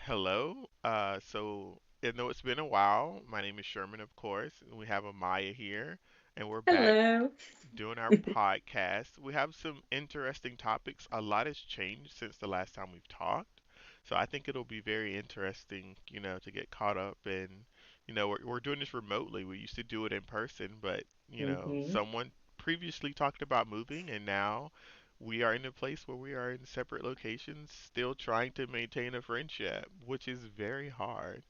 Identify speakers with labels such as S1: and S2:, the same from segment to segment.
S1: Hello. I know it's been a while. My name is Sherman, of course. And we have Amaya here, and we're back
S2: Hello.
S1: doing our podcast. We have some interesting topics. A lot has changed since the last time we've talked. So I think it'll be very interesting, to get caught up in, we're doing this remotely. We used to do it in person, but,
S2: hmm
S1: someone previously talked about moving, and now we are in a place where we are in separate locations, still trying to maintain a friendship, which is very hard.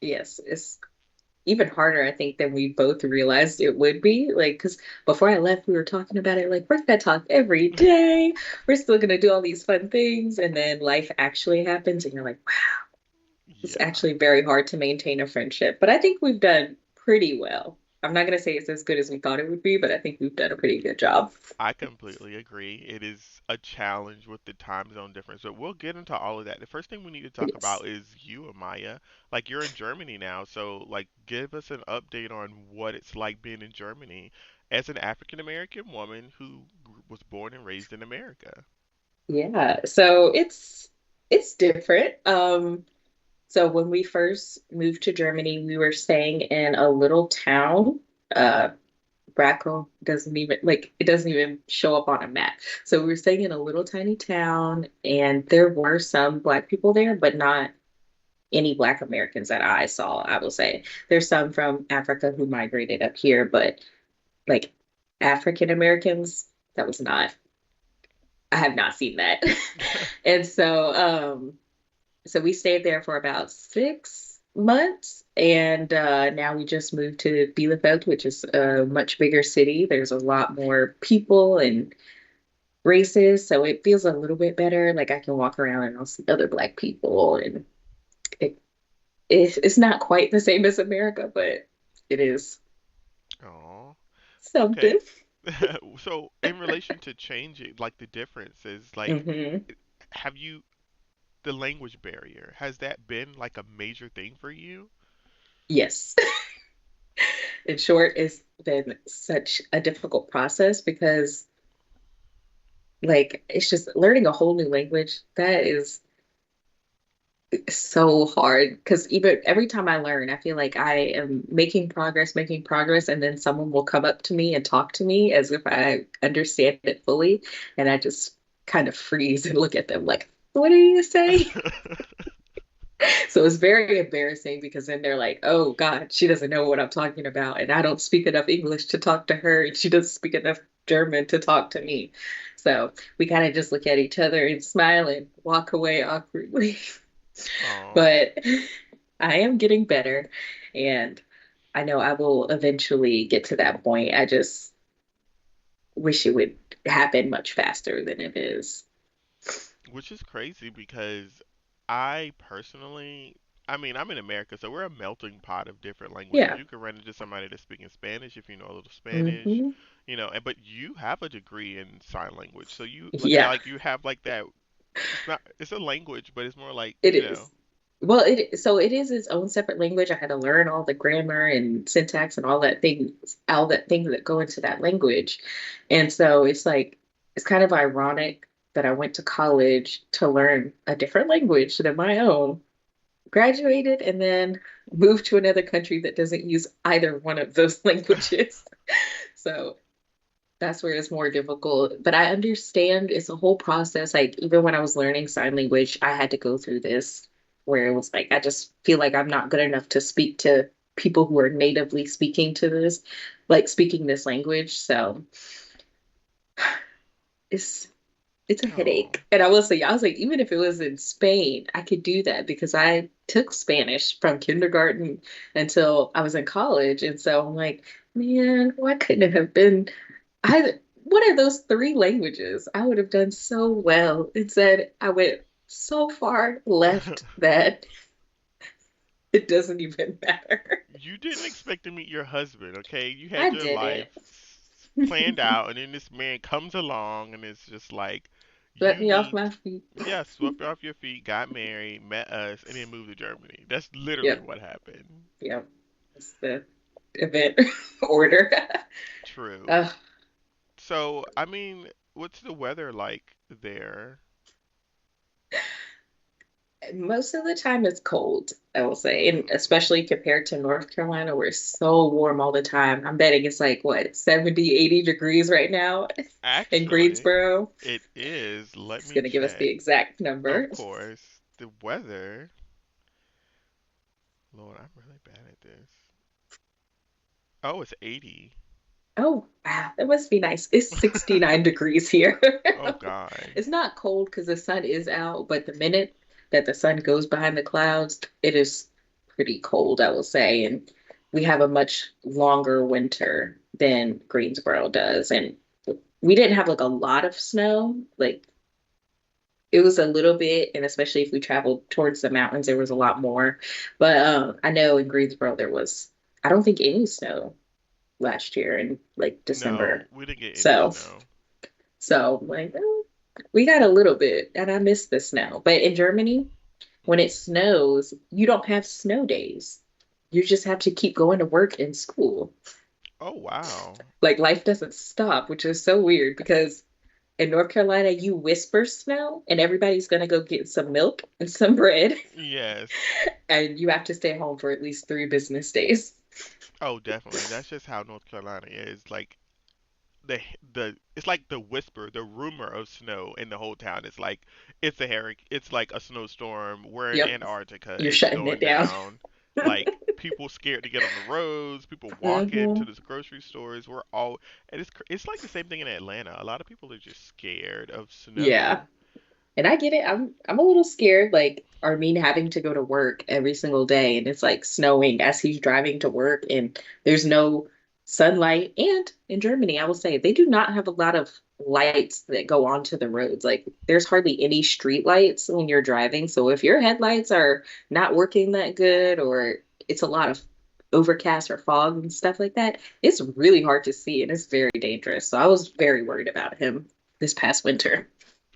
S2: Yes, it's even harder, I think, than we both realized it would be. Like, because before I left, we were talking about it. Like, we're gonna talk every day. We're still gonna do all these fun things, and then life actually happens, and you're like, wow, it's
S1: Yeah.
S2: actually very hard to maintain a friendship. But I think we've done pretty well. I'm not gonna say it's as good as we thought it would be, but I think we've done a pretty good job.
S1: I completely agree. It is a challenge with the time zone difference, but we'll get into all of that. The first thing we need to talk
S2: Yes.
S1: about is you, Amaya. Like you're in Germany now, so like give us an update on what it's like being in Germany as an African American woman who was born and raised in America.
S2: Yeah. So it's different. So when we first moved to Germany, we were staying in a little town. Uh, Brackle doesn't even it doesn't even show up on a map. So we were staying in a little tiny town, and there were some Black people there, but not any Black Americans that I saw, I will say. There's some from Africa who migrated up here, but like African Americans, that was not, I have not seen that. And so we stayed there for about 6 months, and now we just moved to Bielefeld, which is a much bigger city. There's a lot more people and races, so it feels a little bit better. Like I can walk around and I'll see other Black people, and it, it's not quite the same as America, but it is
S1: Oh, okay.
S2: something.
S1: So in relation to changing, like the differences, like
S2: hmm
S1: have you the language barrier, has that been like a major thing for you?
S2: Yes. In short, it's been such a difficult process because like it's just learning a whole new language that is so hard because even every time I learn, I feel like I am making progress, and then someone will come up to me and talk to me as if I understand it fully, and I just kind of freeze and look at them like, what did you say? So it's very embarrassing because then they're like, oh God, she doesn't know what I'm talking about, and I don't speak enough English to talk to her, and she doesn't speak enough German to talk to me. So we kind of just look at each other and smile and walk away awkwardly.
S1: Oh.
S2: But I am getting better, and I know I will eventually get to that point. I just wish it would happen much faster than it is.
S1: Which is crazy because I personally, I mean, I'm in America, so we're a melting pot of different languages.
S2: Yeah.
S1: You can run into somebody that's speaking Spanish if you know a little Spanish,
S2: hmm
S1: but you have a degree in sign language, so
S2: Yeah,
S1: like you have like that. It's not, it's a language, but it's more like,
S2: it is. Well, it is its own separate language. I had to learn all the grammar and syntax and all that things that go into that language. And so it's like it's kind of ironic that I went to college to learn a different language than my own, graduated, and then moved to another country that doesn't use either one of those languages. So that's where it's more difficult. But I understand it's a whole process. Like even when I was learning sign language, I had to go through this where it was like I just feel like I'm not good enough to speak to people who are natively speaking to this, like speaking this language. So it's it's a
S1: oh,
S2: headache. And I will say, I was like, even if it was in Spain, I could do that because I took Spanish from kindergarten until I was in college. And so I'm like, man, why couldn't it have been either one of those three languages? I would have done so well. Instead, I went so far left that it doesn't even matter.
S1: you didn't expect to meet your husband, okay? You had
S2: I
S1: your
S2: did
S1: life
S2: it.
S1: planned out, and then this man comes along, and it's just like,
S2: Swept
S1: you
S2: me off
S1: need,
S2: my feet.
S1: yeah, swept off your feet, got married, met us, and then moved to Germany. That's literally
S2: Yep,
S1: what happened.
S2: yep. That's the event order.
S1: True.
S2: uh,
S1: So, I mean, what's the weather like there?
S2: Most of the time it's cold, I will say, and especially compared to North Carolina, where it's so warm all the time. I'm betting it's like what, 70, 80 degrees right now in
S1: Actually,
S2: Greensboro.
S1: it is. Let
S2: It's
S1: me
S2: gonna give us the
S1: check.
S2: exact
S1: Of
S2: number.
S1: course, the weather. Lord, I'm really bad at this. Oh, it's 80.
S2: Oh, wow, that must be nice. It's 69 degrees here.
S1: Oh God.
S2: It's not cold because the sun is out, but the minute that the sun goes behind the clouds, it is pretty cold, I will say. And we have a much longer winter than Greensboro does. And we didn't have like a lot of snow. Like it was a little bit, and especially if we traveled towards the mountains, there was a lot more. But I know in Greensboro there was, I don't think any snow last year in like
S1: No,
S2: December.
S1: we didn't get any
S2: So,
S1: snow.
S2: like, we got a little bit, and I miss the snow. But in Germany, when it snows, you don't have snow days. You just have to keep going to work and school.
S1: Oh wow.
S2: Like life doesn't stop, which is so weird because in North Carolina, you whisper snow and everybody's gonna go get some milk and some bread,
S1: Yes.
S2: and you have to stay home for at least 3 business days.
S1: Oh, definitely. That's just how North Carolina is. Like the it's like the whisper, the rumor of snow in the whole town. It's like it's like a snowstorm. We're in
S2: Yep,
S1: Antarctica.
S2: you're
S1: It's
S2: shutting it
S1: going
S2: down.
S1: down. Like people scared to get on the roads. People walking to
S2: Hmm.
S1: the grocery stores. We're all and it's like the same thing in Atlanta. A lot of people are just scared of
S2: Yeah.
S1: snow.
S2: And I get it. I'm a little scared, like Armin having to go to work every single day, and it's like snowing as he's driving to work, and there's no sunlight. And in Germany, I will say they do not have a lot of lights that go onto the roads. Like there's hardly any street lights when you're driving. So if your headlights are not working that good, or it's a lot of overcast or fog and stuff like that, it's really hard to see and it's very dangerous. So I was very worried about him this past winter.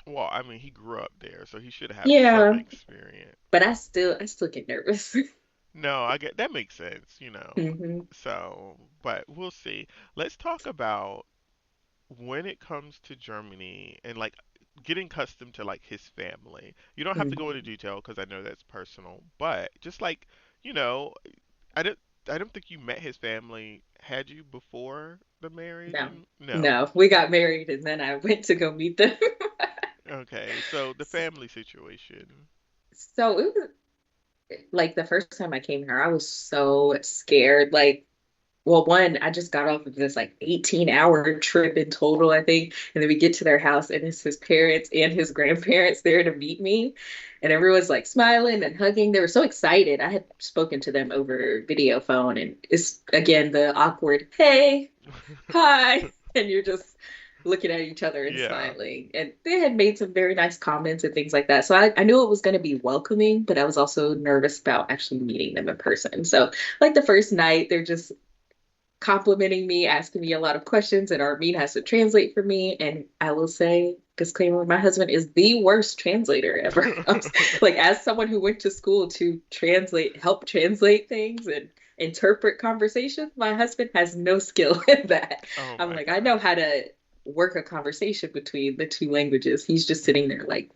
S1: Well, I mean, he grew up there, so he should have some
S2: Yeah,
S1: experience.
S2: but I still get nervous.
S1: No, I get that makes sense.
S2: Hmm.
S1: So, but we'll see. Let's talk about when it comes to Germany and like getting accustomed to like his family. You don't have to go into
S2: Hmm.
S1: detail because I know that's personal, but just like, you know, I don't I don't think you met his family. Had you before the marriage?
S2: No,
S1: And no.
S2: no, we got married and then I went to go meet them.
S1: Okay, so the family situation.
S2: So it was like the first time I came here, I was so scared. Like, well, one, I just got off of this like 18-hour trip in total, I think. And then we get to their house and it's his parents and his grandparents there to meet me. And everyone's like smiling and hugging. They were so excited. I had spoken to them over video phone and it's again the awkward, hey, hi. And you're just looking at each other and
S1: Yeah.
S2: smiling. And they had made some very nice comments and things like that. So I knew it was going to be welcoming, but I was also nervous about actually meeting them in person. So, like the first night, they're just complimenting me, asking me a lot of questions, and Armin has to translate for me. And I will say, disclaimer, my husband is the worst translator ever. Like, as someone who went to school to translate, help translate things and interpret conversations, my husband has no skill in that.
S1: Oh
S2: I'm
S1: my
S2: like, I know
S1: gosh.
S2: how to work a conversation between the two languages. He's just sitting there like,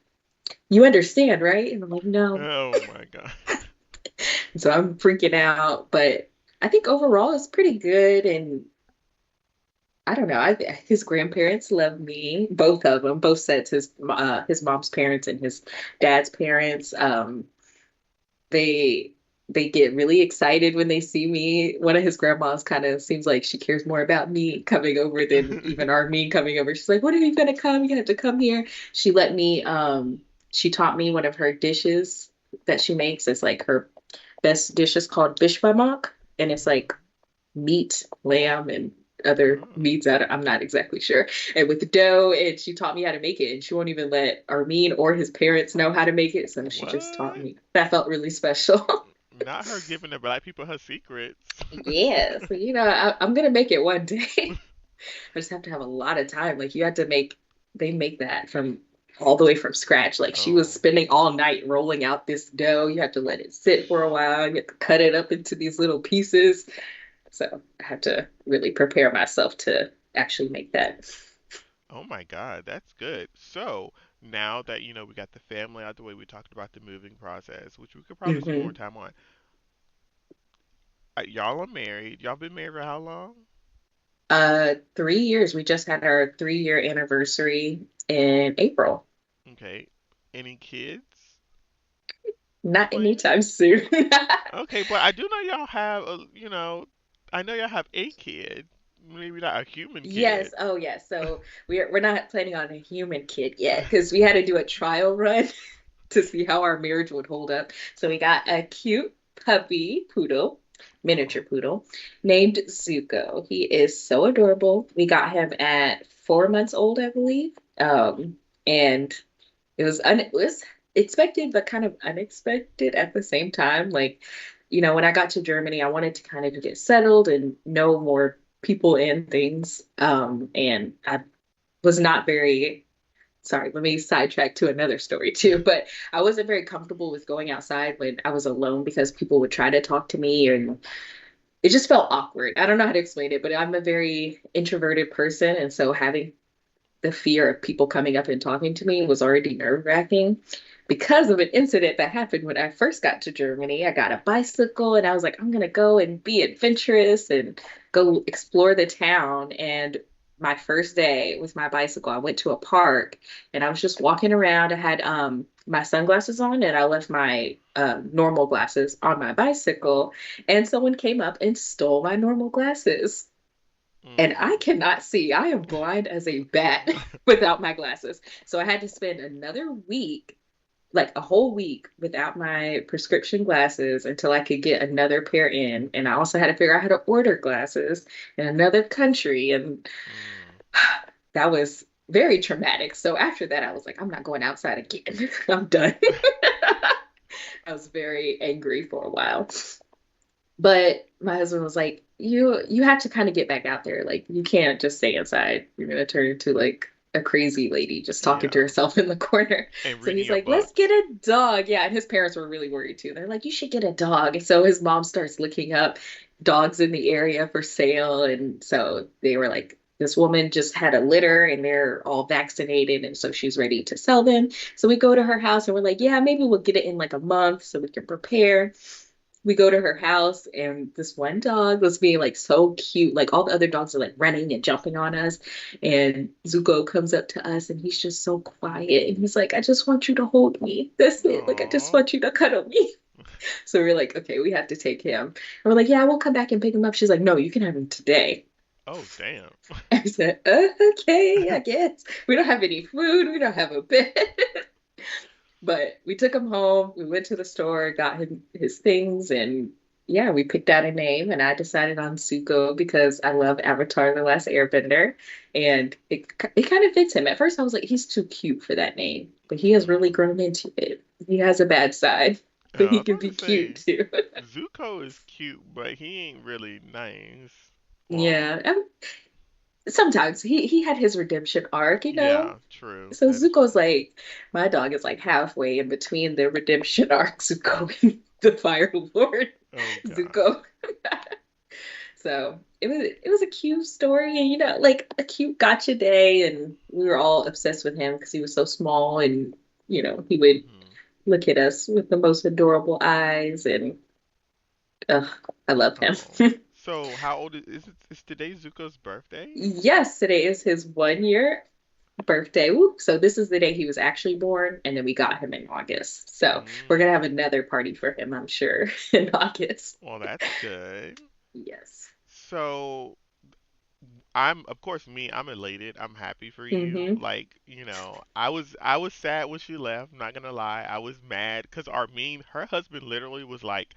S2: you understand, right? And I'm like, no.
S1: Oh my god.
S2: So I'm freaking out, but I think overall it's pretty good. And I don't know. His grandparents love me, both of them, both sets, his mom's parents and his dad's parents. They they get really excited when they see me. One of his grandmas kind of seems like she cares more about me coming over than even our me coming over. She's like, "When are you gonna come? You have to come here." She let me. She taught me one of her dishes that she makes. It's like her best dish is called bishbamok, and it's like meat, lamb, and other
S1: Oh.
S2: meats. I'm not exactly sure. And with the dough, and she taught me how to make it. And she won't even let Armin or his parents know how to make it. So she just taught
S1: What?
S2: me. That felt really special.
S1: Not her giving the black people her secrets.
S2: Yeah. So, I'm going to make it one day. I just have to have a lot of time. Like, they make that from all the way from scratch. Like, she was
S1: Oh.
S2: spending all night rolling out this dough. You have to let it sit for a while. You have to cut it up into these little pieces. So I have to really prepare myself to actually make that.
S1: Oh my God, that's good. So, now that we got the family out the way, we talked about the moving process, which we could probably spend more
S2: Hmm.
S1: time on. Y'all are married. Y'all been married for how long?
S2: 3 years. We just had our 3-year anniversary in April.
S1: Okay. Any kids
S2: Not
S1: planned?
S2: anytime soon.
S1: Okay, but I do know y'all have I know y'all have a kid. Maybe not a human
S2: Yes.
S1: kid.
S2: Oh, yes. So we're not planning on a human kid yet because we had to do a trial run to see how our marriage would hold up. So we got a cute puppy poodle,
S1: Oh.
S2: miniature poodle, named Zuko. He is so adorable. We got him at 4 months old, I believe. And it was expected, but kind of unexpected at the same time. Like, when I got to Germany, I wanted to kind of get settled and know more people and things. And I was not very sorry, let me sidetrack to another story too. But I wasn't very comfortable with going outside when I was alone because people would try to talk to me and it just felt awkward. I don't know how to explain it, but I'm a very introverted person. And so having the fear of people coming up and talking to me was already nerve-wracking because of an incident that happened when I first got to Germany. I got a bicycle and I was like, I'm gonna go and be adventurous and go explore the town. And my first day with my bicycle, I went to a park and I was just walking around. I had my sunglasses on and I left my normal glasses on my bicycle, and someone came up and stole my normal glasses. And I
S1: Mm.
S2: cannot see. I am blind as a bat without my glasses. So I had to spend another week, like a whole week, without my prescription glasses until I could get another pair in. And I also had to figure out how to order glasses in another country. And
S1: Mm.
S2: that was very traumatic. So after that, I was like, I'm not going outside again. I'm done. I was very angry for a while. But my husband was like, you have to kind of get back out there. Like you can't just stay inside. You're gonna turn into like a crazy lady just talking to
S1: Yeah.
S2: herself in the corner.
S1: And
S2: So
S1: reading
S2: he's
S1: your
S2: like, let's
S1: books.
S2: get a dog. Yeah, and his parents were really worried too. They're like, you should get a dog. So his mom starts looking up dogs in the area for sale. And so they were like, this woman just had a litter and they're all vaccinated. And so she's ready to sell them. So we go to her house and we're like, yeah, maybe we'll get it in like a month so we can prepare. We go to her house and this one dog was being like so cute. Like all the other dogs are like running and jumping on us. And Zuko comes up to us and he's just so quiet. And he's like, I just want you to hold me. That's it. Like, I just
S1: Aw.
S2: want you to cuddle me. So we're like, okay, we have to take him. And we're like, yeah, we'll come back and pick him up. She's like, no, you can have him today.
S1: Oh, damn.
S2: I said, okay, I guess. We don't have any food. We don't have a bed. But we took him home. We went to the store, got him his things, and yeah, we picked out a name. And I decided on Zuko because I love Avatar: The Last Airbender, and it kind of fits him. At first, I was like, he's too cute for that name, but he has really
S1: Mm.
S2: grown into it. He has a bad side, but
S1: I
S2: he
S1: was
S2: can
S1: about
S2: be
S1: to
S2: cute
S1: say,
S2: too.
S1: Zuko is cute, but he ain't really nice. Well,
S2: Yeah, sometimes he had his redemption arc.
S1: yeah, true.
S2: So
S1: That is
S2: Zuko's
S1: true.
S2: like, my dog is like halfway in between the redemption arc, Zuko and the Fire Lord,
S1: Oh, God.
S2: Zuko. So it was a cute story, and like a cute gotcha day, and we were all obsessed with him because he was so small, and he would
S1: Hmm.
S2: look at us with the most adorable eyes, and ugh, I love him.
S1: Oh. So, how old is it? Is today Zuko's birthday?
S2: Yes, today is his 1 year birthday. Woo. So this is the day he was actually born, and then we got him in August. So we're gonna have
S1: Mm.
S2: another party for him, I'm sure, in August.
S1: Well, that's good.
S2: Yes.
S1: So, of course, I'm elated. I'm happy for you.
S2: Hmm.
S1: Like, I was sad when she left. I'm not gonna lie. I was mad because Armin, her husband, literally was like,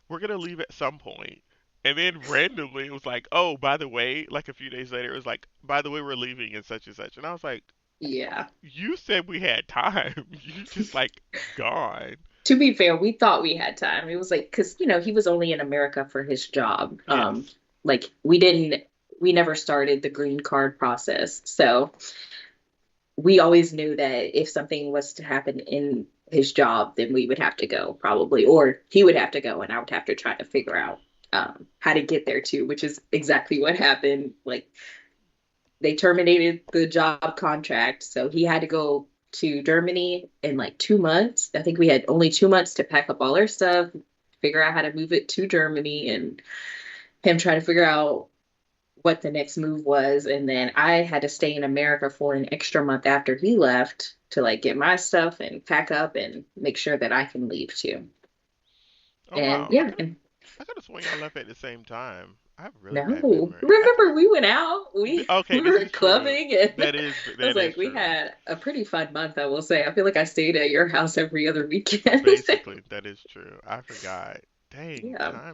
S1: "We're gonna leave at some point," and then randomly it was like, "Oh, by the way," like a few days later, it was like, "By the way, we're leaving in such and such," and I was like,
S2: Yeah.
S1: "You said we had time. You just like gone."
S2: To be fair, we thought we had time. It was like because he was only in America for his job.
S1: Yes.
S2: Like we never started the green card process. So we always knew that if something was to happen in his job, then we would have to go probably, or he would have to go, and I would have to try to figure out how to get there too, which is exactly what happened. Like they terminated the job contract, so he had to go to Germany in like 2 months. I think we had only 2 months to pack up all our stuff, figure out how to move it to Germany, and him trying to figure out what the next move was. And then I had to stay in America for an extra month after he left to like get my stuff and pack up and make sure that I can leave too.
S1: Oh
S2: And
S1: wow,
S2: yeah, and
S1: I could have sworn y'all left at the same time. I have really bad
S2: no,
S1: memory.
S2: remember we went out, we
S1: Okay,
S2: we
S1: this
S2: were
S1: is true.
S2: clubbing, and I was
S1: That is
S2: like, we
S1: true.
S2: had a pretty fun month, I will say. I feel like I stayed at your house every other weekend.
S1: Basically, that is true. I forgot. Dang,
S2: Yeah,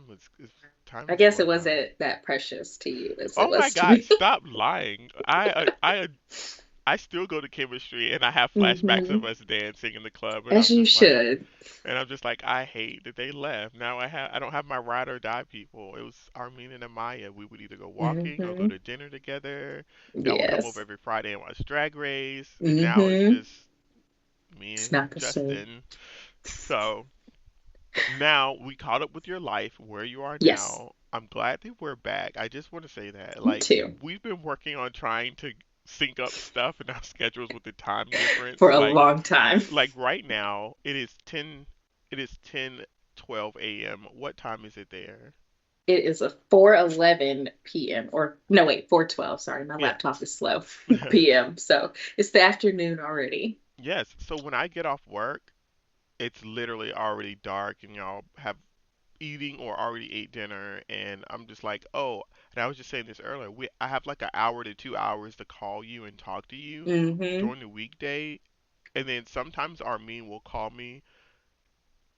S1: time
S2: I
S1: is
S2: guess it
S1: flying by.
S2: wasn't that precious to you as it
S1: Oh my
S2: was to
S1: God,
S2: me.
S1: stop lying. I still go to chemistry and I have flashbacks of
S2: Hmm.
S1: us dancing in the club and
S2: As you should.
S1: I'm just like I hate that they left. Now I don't have my ride or die people. It was Armin and Amaya. We would either go walking or go
S2: Hmm.
S1: to dinner together. Y'all would come over
S2: Yes.
S1: every Friday and watch Drag Race. And now it's
S2: Hmm.
S1: just me
S2: It's
S1: and
S2: not the same.
S1: Justin. So now we caught up with your life, where you are
S2: Yes,
S1: now. I'm glad that we're back. I just want to say that,
S2: me
S1: like,
S2: too.
S1: we've been working on trying to sync up stuff in our schedules with the time difference.
S2: For a long time.
S1: Like right now, it is 10:12 a.m. What time is it there?
S2: It is a 4:11 p.m. or no, wait, 4:12. Sorry, my
S1: Yeah.
S2: laptop is slow. p.m. So it's the afternoon already.
S1: Yes. So when I get off work, it's literally already dark and y'all have eating or already ate dinner and I'm just like, oh, and I was just saying this earlier, I have like an hour to 2 hours to call you and talk to you
S2: Hmm.
S1: during the weekday, and then sometimes Armin will call me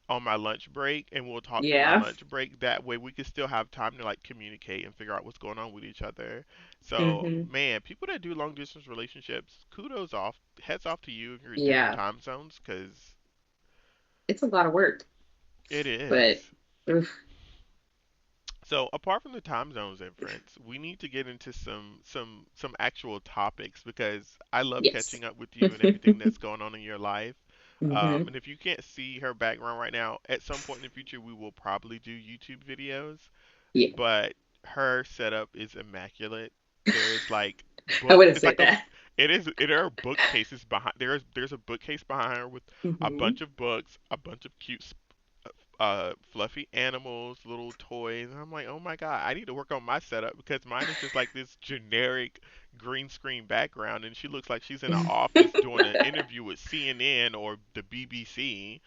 S1: on my lunch break and we'll talk through my
S2: Yeah.
S1: lunch break. That way we can still have time to like communicate and figure out what's going on with each other. So
S2: Hmm.
S1: man, people that do long distance relationships, kudos off, heads off to you in your different
S2: Yeah.
S1: time zones because
S2: It's a lot of work,
S1: it is.
S2: but oof,
S1: So apart from the time zones inference, we need to get into some actual topics because I love
S2: yes.
S1: catching up with you and everything that's going on in your life.
S2: Hmm.
S1: And if you can't see her background right now, at some point in the future we will probably do YouTube videos.
S2: Yeah.
S1: But her setup is immaculate. There is like
S2: I
S1: book.
S2: wouldn't
S1: It's
S2: say
S1: like a.
S2: that.
S1: It is. There are bookcases behind. There's a bookcase behind her with a
S2: Hmm.
S1: bunch of books, a bunch of cute fluffy animals, little toys. And I'm like, oh my god, I need to work on my setup because mine is just like this generic green screen background, and she looks like she's in an office doing an interview with CNN or the BBC.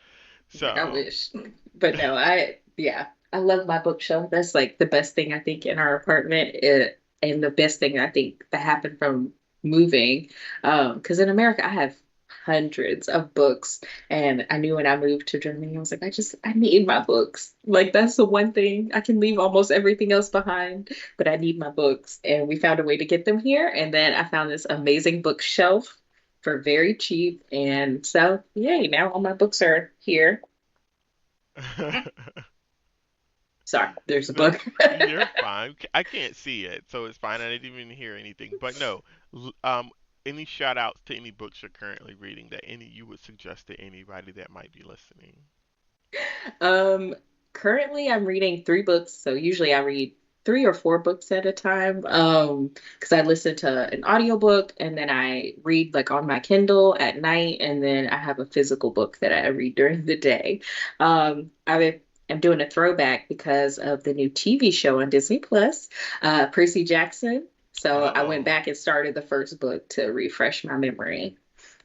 S2: Like I
S1: So,
S2: wish. But no, yeah, I love my bookshelf. That's like the best thing I think in our apartment. And the best thing I think that happened from moving. Because in America I have hundreds of books. And I knew when I moved to Germany, I was like, I need my books. Like that's the one thing. I can leave almost everything else behind, but I need my books. And we found a way to get them here. And then I found this amazing bookshelf for very cheap. And so, yay, now all my books are here. Sorry, there's a
S1: no,
S2: bug.
S1: you're fine. I can't see it, so it's fine. I didn't even hear anything. But no, any shout outs to any books you're currently reading that any you would suggest to anybody that might be listening?
S2: Um, Currently I'm reading 3 books, so usually I read 3 or 4 books at a time. Because I listen to an audiobook and then I read like on my Kindle at night, and then I have a physical book that I read during the day. I am doing a throwback because of the new TV show on Disney Plus, Percy Jackson. So I went
S1: Oh,
S2: back and started the first book to refresh my memory.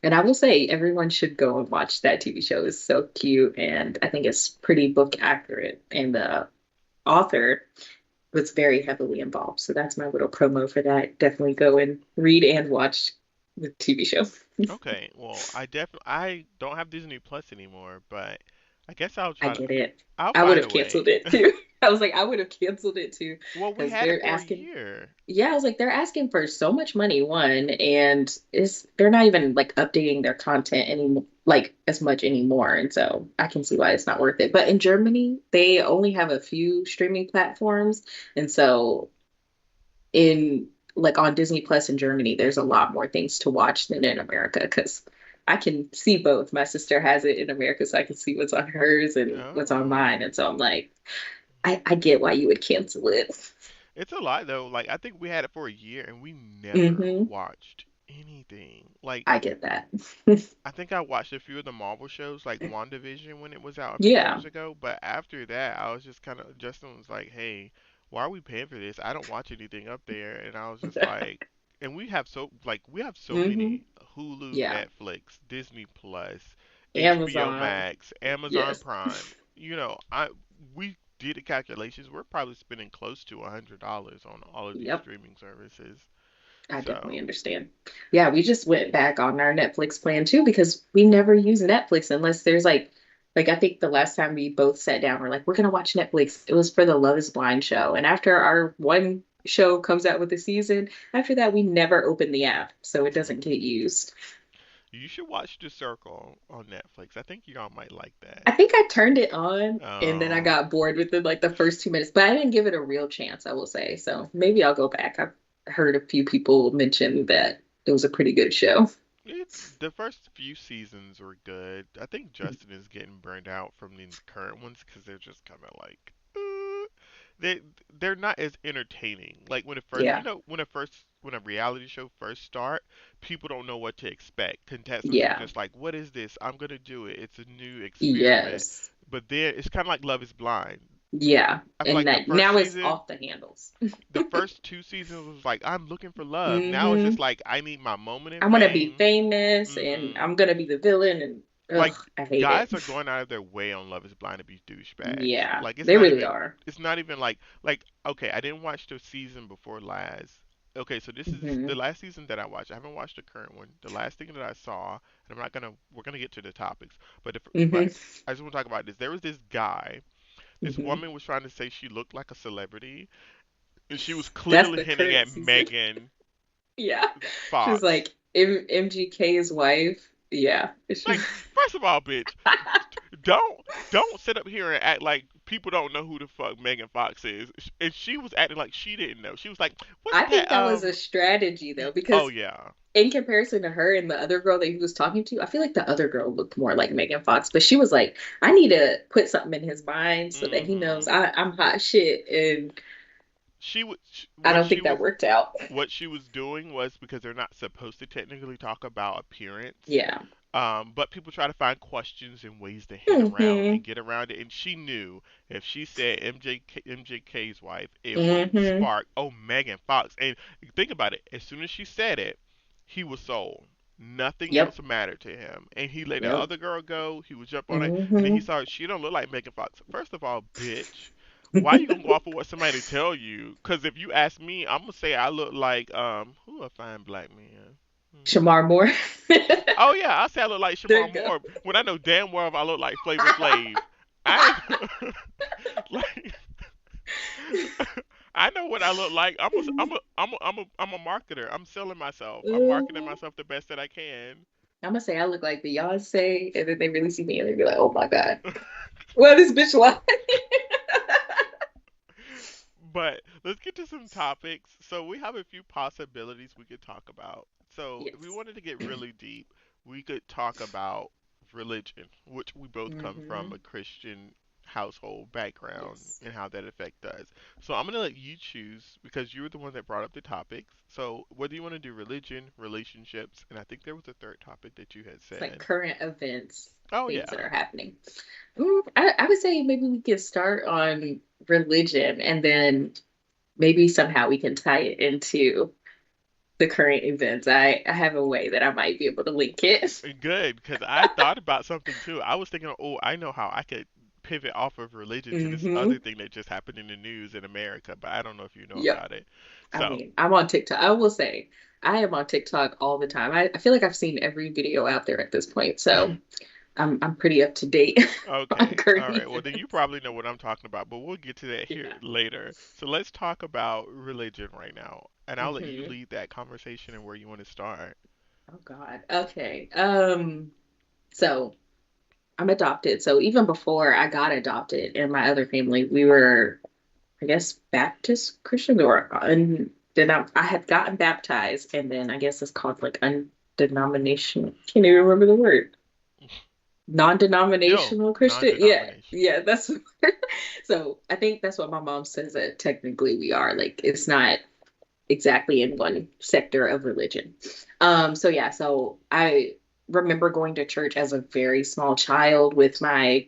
S2: And I will say everyone should go and watch that TV show. It's so cute and I think it's pretty book accurate. And the author was very heavily involved. So that's my little promo for that. Definitely go and read and watch the TV show.
S1: okay. Well, I don't have Disney Plus anymore, but I guess I'll
S2: I
S1: try to.
S2: get it.
S1: I'll
S2: I would
S1: find a
S2: have canceled
S1: way.
S2: it too. I was like, I would have canceled it too
S1: Well, we
S2: because
S1: had it
S2: they're
S1: for a
S2: asking.
S1: year.
S2: Yeah, I was like, they're asking for so much money, one, and they're not even like updating their content any like as much anymore. And so I can see why it's not worth it. But in Germany, they only have a few streaming platforms. And so in like on Disney Plus in Germany, there's a lot more things to watch than in America because I can see both. My sister has it in America, so I can see what's on hers and what's on
S1: Oh.
S2: mine. And so I'm like, I get why you would cancel it.
S1: It's a lot though. Like I think we had it for a year and we never
S2: Hmm.
S1: watched. anything. Like
S2: I get that.
S1: I think I watched a few of the Marvel shows, like WandaVision, when it was out a few
S2: Yeah.
S1: years ago. But after that, I was just kind of Justin was like, "Hey, why are we paying for this? I don't watch anything up there." And I was just like, "And we have so
S2: hmm
S1: many Hulu,
S2: Yeah.
S1: Netflix, Disney Plus, HBO
S2: Amazon.
S1: Max, Amazon
S2: Yes.
S1: Prime. We did the calculations. We're probably spending close to $100 on all of these
S2: Yep.
S1: streaming services.
S2: I definitely
S1: So
S2: understand. Yeah, we just went back on our Netflix plan too because we never use Netflix unless there's like I think the last time we both sat down, we're like, we're gonna watch Netflix. It was for the Love is Blind show. And after our one show comes out with the season, after that we never open the app, so it doesn't get used.
S1: you should watch The Circle on Netflix. I think y'all might like that.
S2: I think I turned it on and then I
S1: Oh,
S2: got bored within like the first 2 minutes, but I didn't give it a real chance, I will say. So maybe I'll go back. I've heard a few people mention that it was a pretty good show.
S1: it, the first few seasons were good. I think Justin is getting burned out from the current ones because they're just kind of like they they're not as entertaining. Like when it first,
S2: Yeah.
S1: when a reality show first start, people don't know what to expect. Contestants are
S2: Yeah.
S1: just like, "What is this? I'm gonna do it. It's a new experiment."
S2: Yes.
S1: But then it's kind of like Love Is Blind.
S2: Yeah.
S1: I feel
S2: And
S1: like the
S2: that
S1: first
S2: now it's
S1: season
S2: off the handles.
S1: the first two seasons was like I'm looking for love. Now it's just
S2: hmm
S1: like I need my moment in
S2: I want to be
S1: fame.
S2: famous and
S1: hmm
S2: I'm gonna be the villain and
S1: Like
S2: ugh, I hate it.
S1: guys are going out of their way on Love Is Blind to be douchebags.
S2: Yeah.
S1: Like
S2: They really are.
S1: it's not even like okay, I didn't watch the season before last. Okay, so this is the
S2: hmm
S1: last season that I watched. I haven't watched the current one. The last thing that I saw, and we're gonna get to the topics, but
S2: hmm
S1: I just want to talk about this. There was this guy. This
S2: hmm
S1: woman was trying to say she looked like a celebrity, and she was
S2: That's
S1: clearly
S2: the
S1: hinting
S2: current
S1: at
S2: season.
S1: Megan
S2: Yeah. She was
S1: Fox.
S2: like MGK's wife. Yeah.
S1: Like, first of all, bitch, don't don't sit up here and act like people don't know who the fuck Megan Fox is. And she was acting like she didn't know. She was like, "What's
S2: I
S1: that?"
S2: think that was a strategy though,
S1: Oh
S2: because
S1: yeah.
S2: in comparison to her and the other girl that he was talking to, I feel like the other girl looked more like Megan Fox, but she was like, I need to put something in his mind so that he knows
S1: Mhm.
S2: I'm hot shit. And
S1: She was
S2: I don't think that worked out.
S1: what she was doing was because they're not supposed to technically talk about appearance.
S2: Yeah.
S1: But people try to find questions and ways to hint around and
S2: hmm
S1: get around it. And she knew if she said MJK's wife, it would
S2: hmm
S1: spark, oh, Megan Fox. And think about it. As soon as she said it, he was sold. Nothing else
S2: Yep.
S1: mattered to him. And he let the
S2: Yep.
S1: other girl go. He would jump on it. And then he
S2: hmm
S1: saw she don't look like Megan Fox. First of all, bitch, why you gonna go off of what somebody tell you? Because if you ask me, I'm gonna say I look like who a fine black man. Hmm.
S2: Shamar Moore.
S1: Oh yeah, I say I look like
S2: There
S1: Shamar
S2: you go.
S1: Moore when I know damn well I look like Flavor Flav. I ain't like I know what I look like. I'm a marketer. I'm selling myself. I'm marketing
S2: Mhm.
S1: myself the best that I can.
S2: I'm gonna say I look like Beyonce, and then they really see me and they be like, "Oh my God, what is bitch like?"
S1: But let's get to some topics. So we have a few possibilities we could talk about. So if we
S2: Yes.
S1: wanted to get really deep, we could talk about religion, which we both come from
S2: hmm
S1: a Christian household background
S2: Yes.
S1: and how that affects us. So I'm gonna let you choose because you were the one that brought up the topics. So whether you want to do religion, relationships, and I think there was a third topic that you had
S2: It's like
S1: said.
S2: current events,
S1: Oh
S2: things that
S1: yeah.
S2: are happening. I would say maybe we could start on religion and then maybe somehow we can tie it into the current events. I have a way that I might be able to link it.
S1: Good, because I thought about something too. I was thinking, oh, I know how I could pivot off of religion to this other
S2: hmm
S1: thing that just happened in the news in America, but I don't know if you know
S2: Yep.
S1: about it.
S2: I
S1: So,
S2: mean, I'm on TikTok. I will say I am on TikTok all the time. I feel like I've seen every video out there at this point. So I'm pretty up to date on
S1: okay, all
S2: current
S1: right. Well, then you
S2: events.
S1: probably know what I'm talking about, but we'll get to that here
S2: Yeah.
S1: later. So let's talk about religion right now, and I'll let you
S2: hmm
S1: lead that conversation and where you want to start.
S2: Oh God. Okay. So I'm adopted. So even before I got adopted in my other family, we were, I guess, Baptist Christian or and then I had gotten baptized and then I guess it's called like undenominational. Can't even remember the word.
S1: Yo,
S2: Non-denominational Christian. Yeah.
S1: non-denomination.
S2: Yeah, that's so I think that's what my mom says that technically we are. Like it's not exactly in one sector of religion. So yeah, so I remember going to church as a very small child with my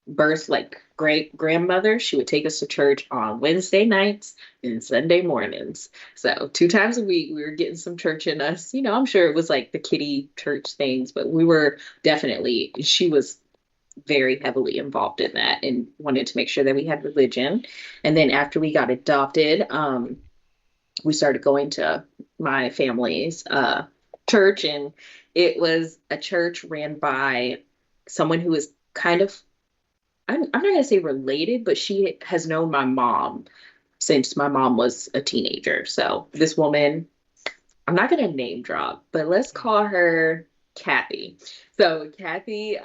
S2: birth like great grandmother. She would take us to church on Wednesday nights and Sunday mornings. So 2 times a week we were getting some church in us. I'm sure it was like the kiddie church things, but we were definitely she was very heavily involved in that and wanted to make sure that we had religion. And then after we got adopted, we started going to my family's church, and it was a church ran by someone who is kind of I'm not gonna say related, but she has known my mom since my mom was a teenager. So this woman, I'm not gonna name drop, but let's call
S1: Mm.
S2: her Kathy. So Kathy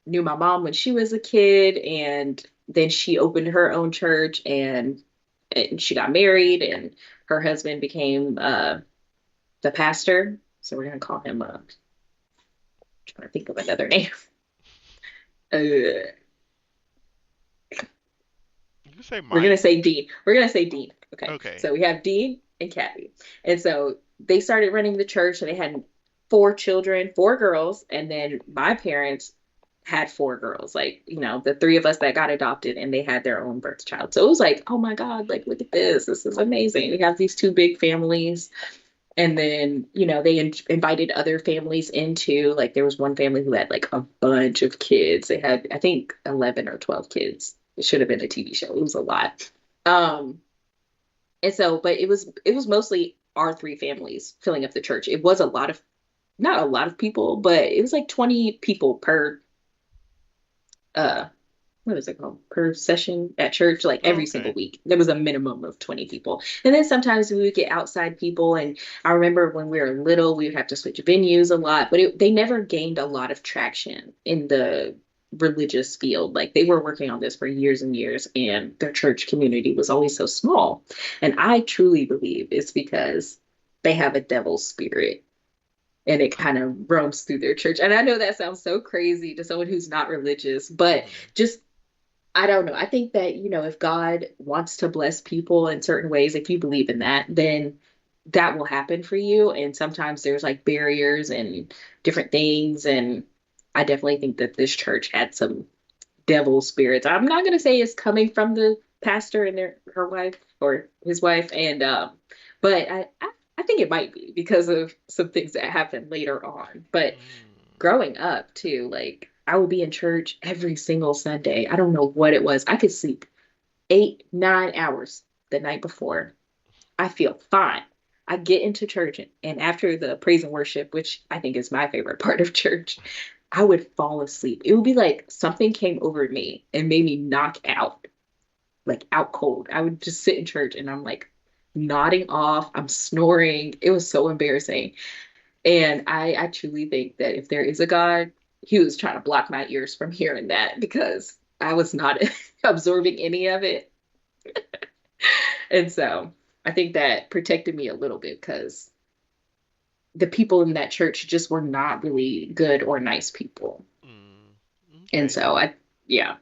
S2: knew my mom when she was a kid, and then she opened her own church, and she got married, and her husband became the pastor. So we're gonna call him. Trying to think of another name. Uh,
S1: You can say
S2: We're gonna
S1: Mike.
S2: say Dean. We're gonna say Dean. Okay.
S1: Okay.
S2: So we have Dean and Kathy. And so they started running the church, and they had 4 children, 4 girls, and then my parents had 4 girls. Like, the three of us that got adopted, and they had their own birth child. So it was like, oh my God, like look at this. This is amazing. We have these 2 big families. And then, they invited other families into, like, there was one family who had like a bunch of kids. They had, I think, 11 or 12 kids. It should have been a TV show. It was a lot. Um, and so, but it was mostly our 3 families filling up the church. It was a lot of, not a lot of people, but it was like 20 people per uh what is it called, per session at church, like
S1: Oh,
S2: every single
S1: okay.
S2: week there was a minimum of 20 people. And then sometimes we would get outside people, and I remember when we were little we would have to switch venues a lot, but they never gained a lot of traction in the religious field. Like, they were working on this for years and years, and their church community was always so small. And I truly believe it's because they have a devil spirit, and it kind of roams through their church. And I know that sounds so crazy to someone who's not religious, but
S1: Hmm.
S2: just I don't know. I think that, if God wants to bless people in certain ways, if you believe in that, then that will happen for you. And sometimes there's like barriers and different things. And I definitely think that this church had some devil spirits. I'm not going to say it's coming from the pastor and her wife or his wife. But I think it might be because of some things that happened later on. But
S1: Mm.
S2: growing up too, like I would be in church every single Sunday. I don't know what it was. I could sleep 8, 9 hours the night before. I feel fine. I get into church, and after the praise and worship, which I think is my favorite part of church, I would fall asleep. It would be like something came over me and made me knock out, like out cold. I would just sit in church and I'm like nodding off. I'm snoring. It was so embarrassing. And I truly think that if there is a God, he was trying to block my ears from hearing that, because I was not absorbing any of it. And so I think that protected me a little bit, because the people in that church just were not really good or nice people.
S1: Mm.
S2: And
S1: Okay.
S2: so yeah.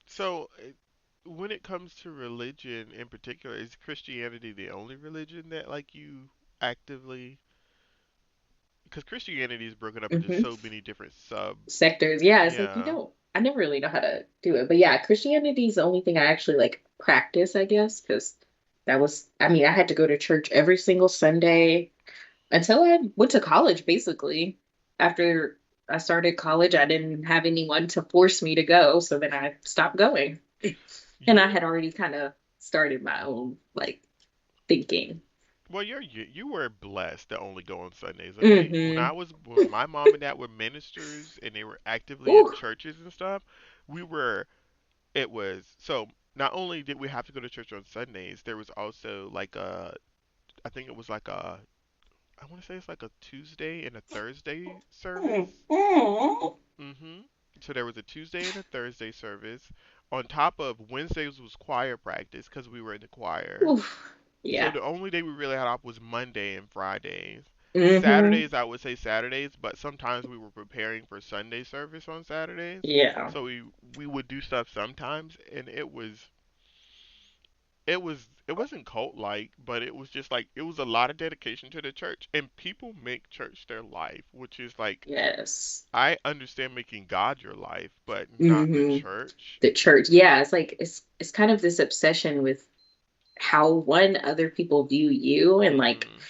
S1: So, when it comes to religion in particular, is Christianity the only religion that like you actively? Because Christianity is broken up into
S2: Hmm.
S1: so many different sub.
S2: Sectors. Yeah, it's like,
S1: Yeah.
S2: I never really know how to do it. But yeah, Christianity is the only thing I actually like practice, I guess, because I mean, I had to go to church every single Sunday until I went to college, basically. After I started college, I didn't have anyone to force me to go, so then I stopped going. And I
S1: You
S2: had already kind of started my own like thinking.
S1: Well, you were blessed to only go on Sundays. Okay,
S2: Hmm.
S1: when my mom and dad were ministers and they were actively in
S2: Ooh.
S1: churches and stuff, we were. It was so. Not only did we have to go to church on Sundays, there was also like I think it was like I want to say it's like a Tuesday and a Thursday service. Hmm. So there was a Tuesday and a Thursday service. On top of Wednesdays was choir practice because we were in the choir.
S2: Ooh.
S1: So
S2: Yeah.
S1: the only day we really had off was Monday and Fridays.
S2: Hmm.
S1: Saturdays, I would say Saturdays, but sometimes we were preparing for Sunday service on Saturdays.
S2: Yeah.
S1: So we would do stuff sometimes, and it was it wasn't cult like, but it was just like it was a lot of dedication to the church, and people make church their life, which is like
S2: Yes.
S1: I understand making God your life, but not the
S2: Hmm.
S1: church.
S2: The church. Yeah, it's like it's kind of this obsession with how one other people view you and like
S1: Mhm.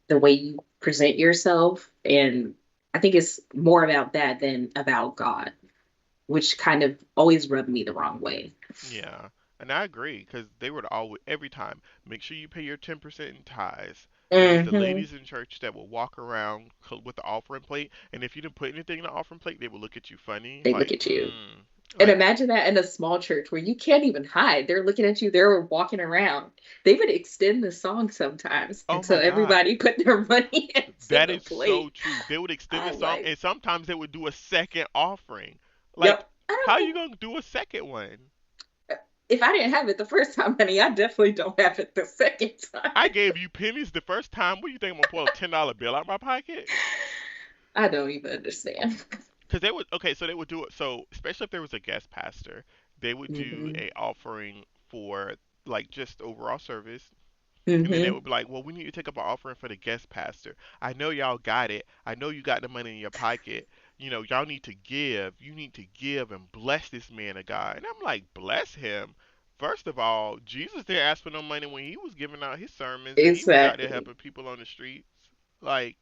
S2: the way you present yourself. And I think it's more about that than about God, which kind of always rubbed me the wrong way.
S1: Yeah, and I agree because they would always every time make sure you pay your 10% in tithes. There was the
S2: Hmm.
S1: ladies in church that would walk around with the offering plate, and if you didn't put anything in the offering plate, they would look at you funny,
S2: They look
S1: like,
S2: at you. And
S1: like,
S2: imagine that in a small church where you can't even hide. They're looking at you, they're walking around. They would extend the song sometimes
S1: oh my
S2: until
S1: God,
S2: everybody put their money into
S1: that
S2: the
S1: is so
S2: plate.
S1: true. They would extend the
S2: I'm
S1: song,
S2: like,
S1: and sometimes they would do a second offering. Like,
S2: yep. I don't
S1: how you
S2: think
S1: gonna do a second one?
S2: if I didn't have it the first time, honey, I definitely don't have it the second time.
S1: I gave you pennies the first time. What do you think I'm gonna pull a $10 bill out of my pocket?
S2: I don't even understand.
S1: Because they would, okay, so they would do it. So especially if there was a guest pastor, they would do
S2: Hmm.
S1: a offering for like just overall service, and then they
S2: Hmm.
S1: would be like, well, we need to take up an offering for the guest pastor. I know y'all got it. I know you got the money in your pocket. You know, y'all need to give. You need to give and bless this man of God. And I'm like, bless him. First of all, Jesus didn't ask for no money when he was giving out his sermons and he was out there
S2: Exactly.
S1: helping people on the streets. Like,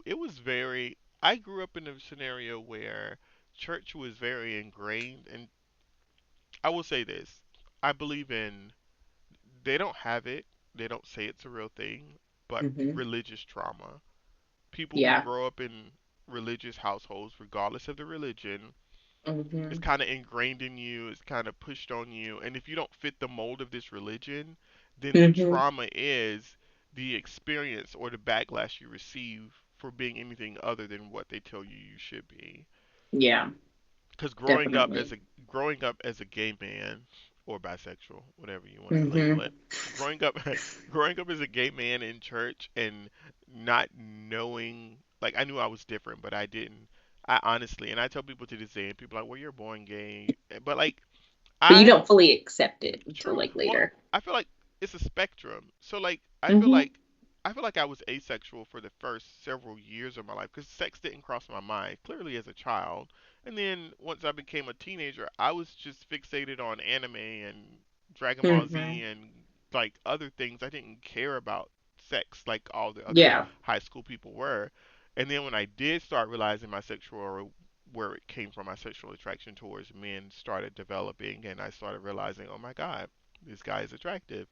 S1: it was very. I grew up in a scenario where church was very ingrained, and I will say this: I believe in. They don't have it. They don't say it's a real thing, but
S2: Hmm.
S1: religious trauma. People who
S2: Yeah.
S1: grow up in religious households, regardless of the religion, it's
S2: Hmm.
S1: kind of ingrained in you. It's kind of pushed on you, and if you don't fit the mold of this religion, then the
S2: Hmm.
S1: trauma is the experience or the backlash you receive for being anything other than what they tell you you should be.
S2: Yeah,
S1: Because
S2: definitely.
S1: growing up as a gay man or bisexual, whatever you want to label
S2: Hmm.
S1: it, growing up growing up as a gay man in church and not knowing, like I knew I was different, but I didn't. I honestly, and I tell people to this day, and people are like, well, you're born gay, but like
S2: But you
S1: I
S2: don't fully accept it until
S1: true.
S2: like
S1: Well,
S2: later.
S1: I feel like it's a spectrum. So like
S2: Hmm.
S1: I feel like I was asexual for the first several years of my life because sex didn't cross my mind clearly as a child. And then once I became a teenager, I was just fixated on anime and Dragon Ball
S2: Hmm.
S1: Z and like other things. I didn't care about sex like all the other
S2: Yeah.
S1: high school people were. And then when I did start realizing my sexual or where it came from, my sexual attraction towards men started developing, and I started realizing, oh my God, this guy is attractive.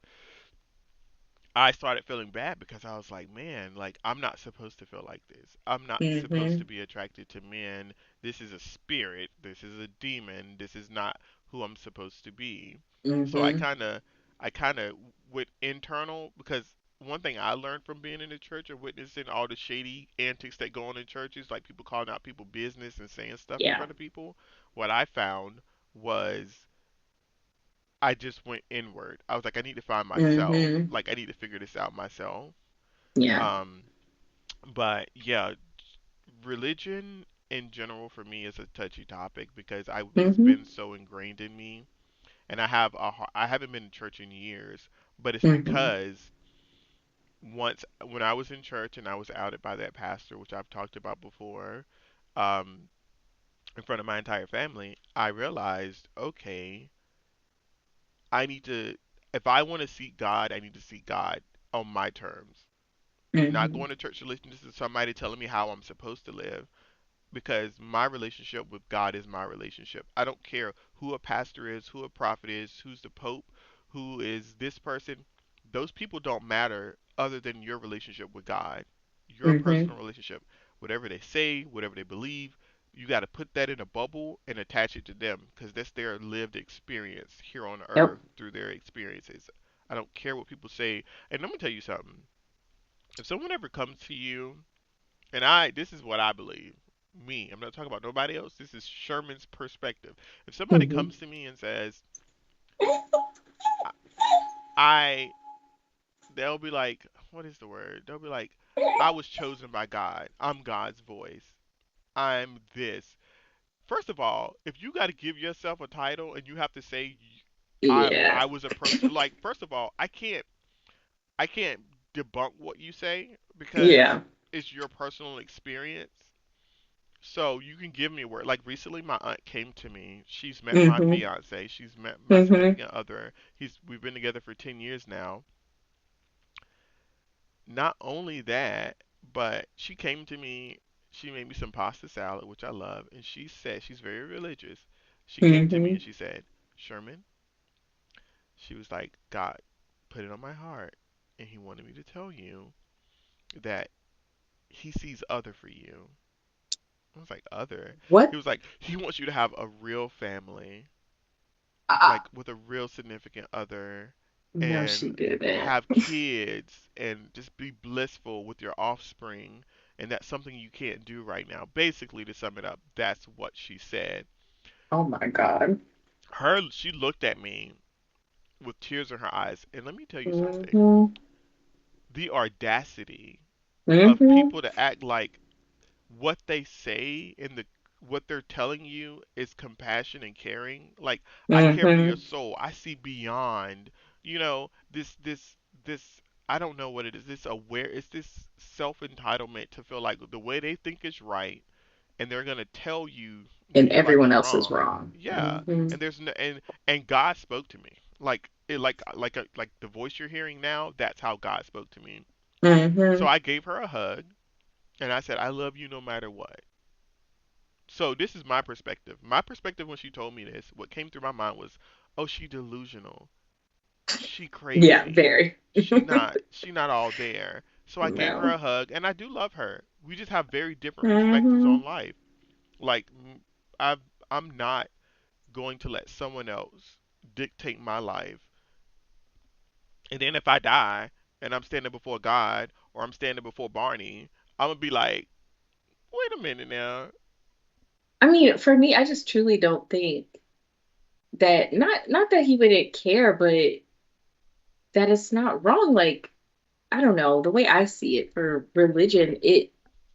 S1: I started feeling bad because I was like, man, like I'm not supposed to feel like this. I'm not supposed to
S2: Hmm.
S1: be attracted to men. This is a spirit. This is a demon. This is not who I'm supposed to be. So
S2: Hmm.
S1: I kind of went internal because one thing I learned from being in the church and witnessing all the shady antics that go on in churches, like people calling out people business and saying stuff in
S2: Yeah.
S1: front of people, what I found was I just went inward. I was like, I need to find myself.
S2: Hmm.
S1: Like, I need to figure this out myself.
S2: Yeah.
S1: Um, but yeah, religion in general for me is a touchy topic because it's
S2: Hmm.
S1: been so ingrained in me, and I haven't been in church in years, but it's
S2: Hmm.
S1: because once when I was in church and I was outed by that pastor, which I've talked about before, um, in front of my entire family, I realized, okay, I need to, if I want to seek God, I need to seek God on my terms. Not
S2: Hmm.
S1: going to church to listen to somebody telling me how I'm supposed to live, because my relationship with God is my relationship. I don't care who a pastor is, who a prophet is, who's the pope, who is this person. Those people don't matter other than your relationship with God. Your
S2: Hmm.
S1: personal relationship. Whatever they say, whatever they believe, you got to put that in a bubble and attach it to them because that's their lived experience here on
S2: Yep.
S1: earth through their experiences. I don't care what people say. And let me tell you something. If someone ever comes to you, and this is what I believe. Me, I'm not talking about nobody else. This is Sherman's perspective. If somebody
S2: Hmm.
S1: comes to me and says, I, I they'll be like, what is the word? They'll be like, I was chosen by God. I'm God's voice. I'm this. First of all, if you got to give yourself a title and you have to say
S2: Yeah.
S1: I was approaching, like, first of all, I can't debunk what you say because
S2: Yeah.
S1: it's your personal experience. So you can give me a word. Like recently, my aunt came to me. She's met my
S2: Hmm.
S1: fiance. She's met my
S2: Hmm.
S1: significant other. We've been together for 10 years now. Not only that, but she came to me. She made me some pasta salad, which I love, and she said she's very religious. She came to me
S2: Hmm.
S1: and she said, "Sherman," she was like, "God put it on my heart, and He wanted me to tell you that He sees other for you." I was like, "Other?" He
S2: What?
S1: was like, "He wants you to have a real family,
S2: Uh,
S1: like with a real significant other,
S2: no, she
S1: and
S2: didn't.
S1: have kids and just be blissful with your offspring, and that's something you can't do right now." Basically, to sum it up, that's what she said.
S2: Oh my God.
S1: She looked at me with tears in her eyes, and let me tell you something.
S2: Hmm.
S1: The audacity of
S2: Hmm.
S1: people to act like what they say and what they're telling you is compassion and caring. Like, I care for your
S2: Hmm.
S1: soul. I see beyond, this I don't know what it is. It's this self entitlement to feel like the way they think is right, and they're gonna tell you that
S2: And
S1: your life
S2: everyone
S1: is
S2: else is
S1: wrong.
S2: wrong.
S1: Yeah,
S2: Hmm.
S1: and there's no, and God spoke to me. Like the voice you're hearing now, that's how God spoke to me. So
S2: Hmm.
S1: I gave her a hug and I said, "I love you no matter what." So this is my perspective. My perspective when she told me this, what came through my mind was, "Oh, she delusional. She
S2: Yeah,
S1: crazy.
S2: very.
S1: She not all there." So I gave her
S2: No.
S1: a hug and I do love her. We just have very different perspectives
S2: Hmm.
S1: on life. Like I I'm not going to let someone else dictate my life. And then if I die and I'm standing before God or I'm standing before Barney, I'm gonna be like, "Wait a minute now."
S2: I mean, for me, I just truly don't think that not that he wouldn't care, but that it's not wrong. Like, I don't know, the way I see it for religion, it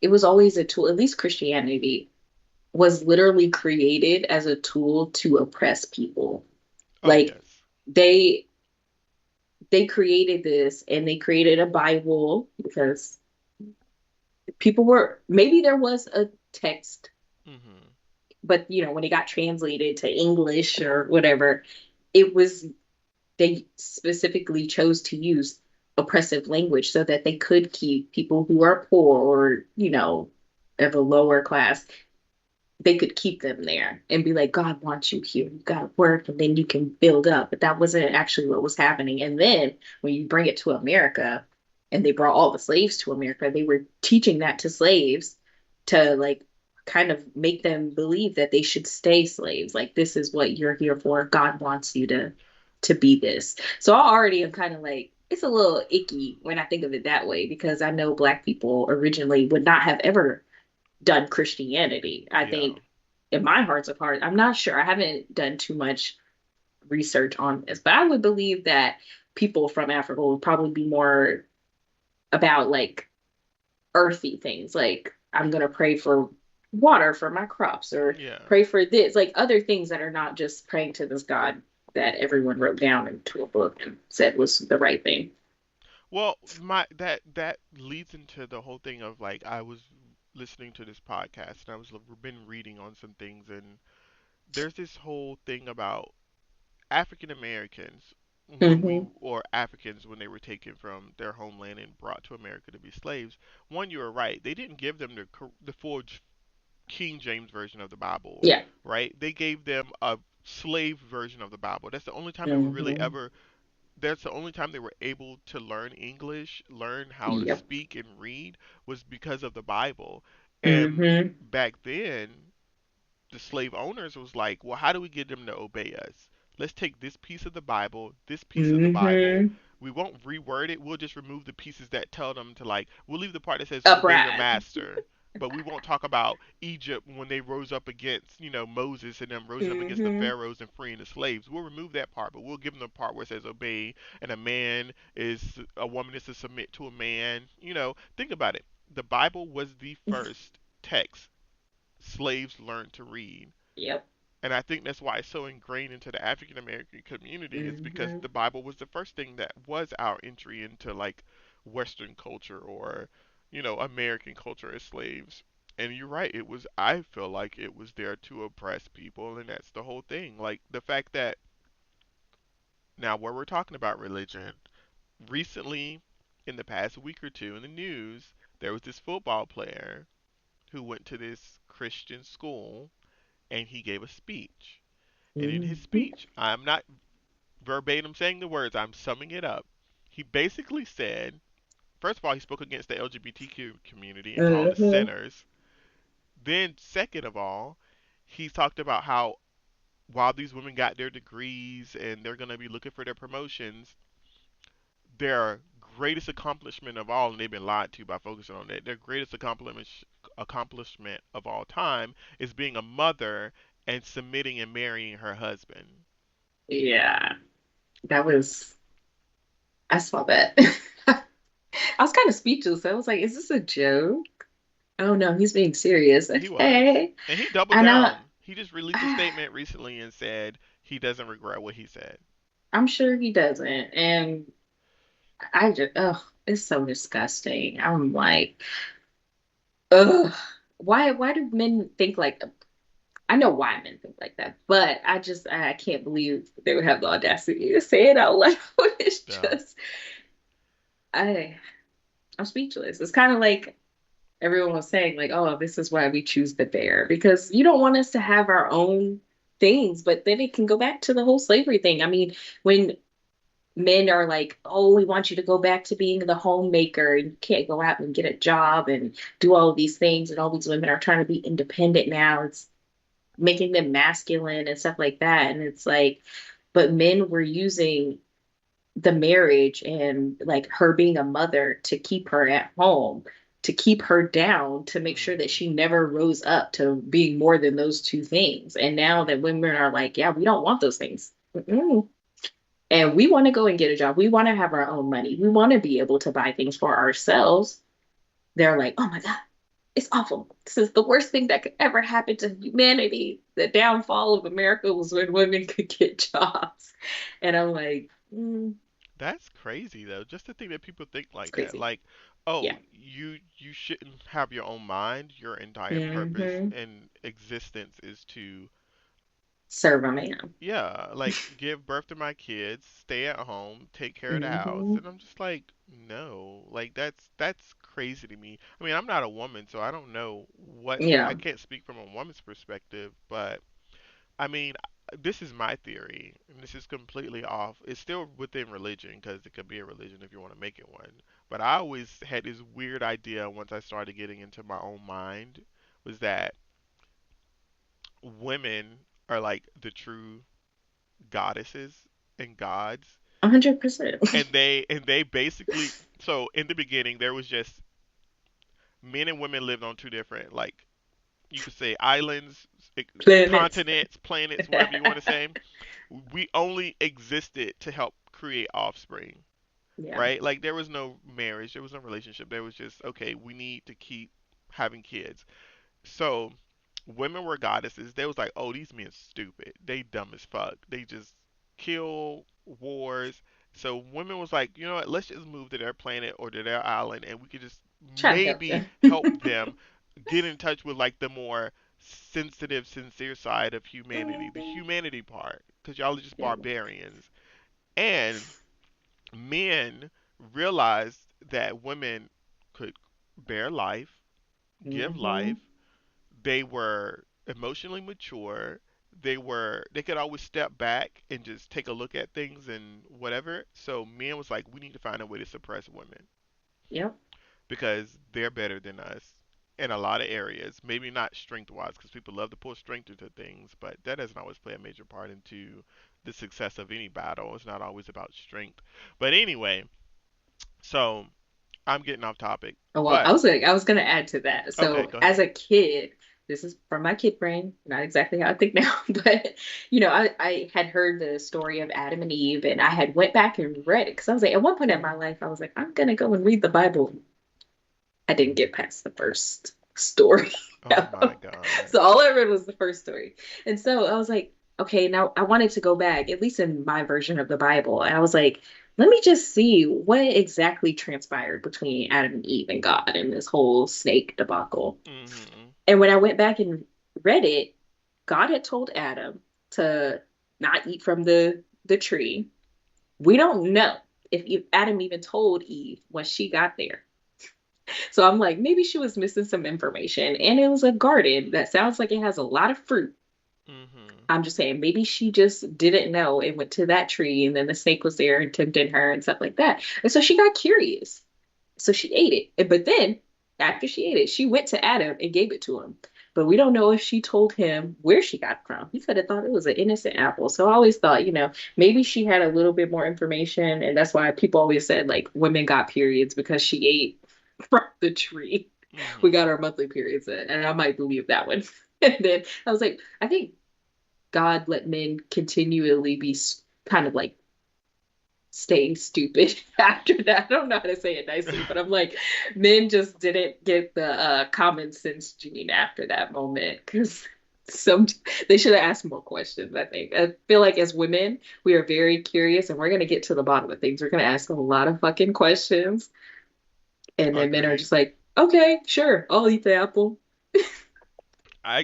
S2: was always a tool, at least Christianity was literally created as a tool to oppress people.
S1: Oh
S2: Like
S1: yes.
S2: they they created this and they created a Bible because people were maybe there was a text,
S1: Mhm.
S2: but when it got translated to English or whatever, it was they specifically chose to use oppressive language so that they could keep people who are poor or of a lower class, they could keep them there and be like, God wants you here. You got to work and then you can build up. But that wasn't actually what was happening. And then when you bring it to America and they brought all the slaves to America, they were teaching that to slaves to like kind of make them believe that they should stay slaves. Like, this is what you're here for. God wants you to be this. So I already am kind of like, it's a little icky when I think of it that way because I know Black people originally would not have ever done Christianity. I
S1: Yeah.
S2: think in my hearts of hearts, I'm not sure. I haven't done too much research on this, but I would believe that people from Africa would probably be more about like earthy things. Like, I'm going to pray for water for my crops or
S1: Yeah.
S2: pray for this, like other things that are not just praying to this God that everyone wrote down into a book and said was the right thing.
S1: Well, my that leads into the whole thing of like I was listening to this podcast and been reading on some things, and there's this whole thing about African Americans
S2: Mm-hmm.
S1: or Africans when they were taken from their homeland and brought to America to be slaves. One, you were right. They didn't give them the full King James version of the Bible,
S2: Yeah.
S1: right? They gave them a slave version of the Bible. That's the only time they were really
S2: Mm-hmm.
S1: ever that's the only time they were able to learn English, learn how to
S2: Yep.
S1: speak and read was because of the Bible. And
S2: Mm-hmm.
S1: back then, the slave owners was like, well, how do we get them to obey us? Let's take this piece of the Bible, this piece of the Bible.
S2: Mm-hmm.
S1: We won't reword it. We'll just remove the pieces that tell them to like. We'll leave the part that says obey your
S2: Upright.
S1: master, but we won't talk about Egypt when they rose up against Moses and them rose up against the
S2: Mm-hmm.
S1: pharaohs and freeing the slaves. We'll remove that part, but we'll give them the part where it says obey, and a woman is to submit to a man. Think about it. The Bible was the first text slaves learned to read.
S2: Yep.
S1: And I think that's why it's so ingrained into the African American community is because
S2: Hmm.
S1: the Bible was the first thing that was our entry into like Western culture or, American culture as slaves. And you're right, it was, I feel like it was there to oppress people, and that's the whole thing. Like the fact that now where we're talking about religion, recently in the past week or two in the news, there was this football player who went to this Christian school and he gave a speech. And in his
S2: Hmm.
S1: speech, I'm not verbatim saying the words, I'm summing it up. He basically said, first of all, he spoke against the LGBTQ community and called them
S2: Hmm.
S1: sinners. Then, second of all, he talked about how while these women got their degrees and they're going to be looking for their promotions, their greatest accomplishment of all, and they've been lied to by focusing on that, their greatest accomplishment of all time is being a mother and submitting and marrying her husband.
S2: Yeah, that was, I saw that. I was kind of speechless. I was like, is this a joke? Oh no, he's being serious.
S1: He was.
S2: Okay.
S1: And he doubled
S2: And
S1: down. He just released a statement recently and said he doesn't regret what he said.
S2: I'm sure he doesn't. And I just, ugh, it's so disgusting. I'm like, ugh, why do men think like, I know why men think like that, but I can't believe they would have the audacity to say it out loud. It's
S1: Yeah.
S2: just, I, I'm speechless. It's kind of like everyone was saying, like, oh, this is why we choose the bear, because you don't want us to have our own things, but then it can go back to the whole slavery thing. I mean, when men are like, oh, we want you to go back to being the homemaker and you can't go out and get a job and do all of these things, and all these women are trying to be independent now. It's making them masculine and stuff like that. And it's like, but men were using the marriage and like her being a mother to keep her at home, to keep her down, to make sure that
S1: Mhm.
S2: she never rose up to being more than those two things. And now that women are like, yeah, we don't want those things. Mm-mm. And we want to go and get a job. We want to have our own money. We want to be able to buy things for ourselves. They're like, oh my God, it's awful. This is the worst thing that could ever happen to humanity. The downfall of America was when women could get jobs. And I'm like,
S1: That's crazy though. Just to think that people think
S2: it's
S1: like that.
S2: crazy.
S1: Like,
S2: Yeah.
S1: oh, you shouldn't have your own mind. Your entire purpose
S2: Hmm.
S1: and existence is to,
S2: Serve a man.
S1: yeah, like give birth to my kids, stay at home, take care of the house.
S2: Hmm.
S1: And I'm just like, no. Like that's crazy to me. I mean, I'm not a woman, so I don't know what, I
S2: Yeah.
S1: can't speak from a woman's perspective, but I mean, this is my theory, and this is completely off. It's still within religion because it could be a religion if you want to make it one. But I always had this weird idea once I started getting into my own mind was that women are like the true goddesses and gods,
S2: 100%.
S1: and they basically, so in the beginning there was just men and women lived on two different, like, you could say islands,
S2: Planets.
S1: continents, planets, whatever you want to say. We only existed to help create offspring,
S2: Yeah.
S1: right? Like there was no marriage, there was no relationship. There was just, okay, we need to keep having kids. So women were goddesses. They was like, oh, these men stupid. They dumb as fuck. They just kill wars. So women was like, you know what? Let's just move to their planet or to their island, and we could just
S2: Try to help
S1: maybe
S2: them.
S1: help them get in touch with like the more sensitive, sincere side of humanity, the
S2: Mhm.
S1: humanity part, because y'all are just
S2: Yeah.
S1: barbarians. And men realized that women could bear life, give
S2: Hmm.
S1: life, they were emotionally mature. They could always step back and just take a look at things and whatever. So men was like, we need to find a way to suppress women
S2: Yep.
S1: because they're better than us in a lot of areas. Maybe not strength wise, because people love to pull strength into things, but that doesn't always play a major part into the success of any battle. It's not always about strength. But anyway, so I'm getting off topic.
S2: Oh, well,
S1: But
S2: I was gonna add to that.
S1: okay,
S2: So
S1: go
S2: as
S1: ahead.
S2: a kid, this is from my kid brain, not exactly how I think now, but I had heard the story of Adam and Eve, and I had went back and read it because I was like, at one point in my life, I was like, I'm gonna go and read the Bible. I didn't get past the first story.
S1: Oh my God.
S2: So all I read was the first story. And so I was like, okay, now I wanted to go back, at least in my version of the Bible. And I was like, let me just see what exactly transpired between Adam and Eve and God and this whole snake debacle.
S1: Mhm.
S2: And when I went back and read it, God had told Adam to not eat from the tree. We don't know if Adam even told Eve when she got there. So I'm like, maybe she was missing some information. And it was a garden that sounds like it has a lot of fruit.
S1: Mhm.
S2: I'm just saying, maybe she just didn't know and went to that tree, and then the snake was there and tempted her and stuff like that. And so she got curious. So she ate it. But then, after she ate it, she went to Adam and gave it to him. But we don't know if she told him where she got it from. He could have thought it was an innocent apple. So I always thought, maybe she had a little bit more information. And that's why people always said, like, women got periods because she ate from the tree. We
S1: Mhm.
S2: got our monthly periods. And I might believe that one. And then I was like, I think God let men continually be kind of like staying stupid after that. I don't know how to say it nicely, but I'm like, men just didn't get the common sense gene after that moment because some they should have asked more questions. I think I feel like as women, we are very curious and we're gonna get to the bottom of things. We're gonna ask a lot of fucking questions, and then men are
S1: Agreed.
S2: just like, okay, sure, I'll eat the apple.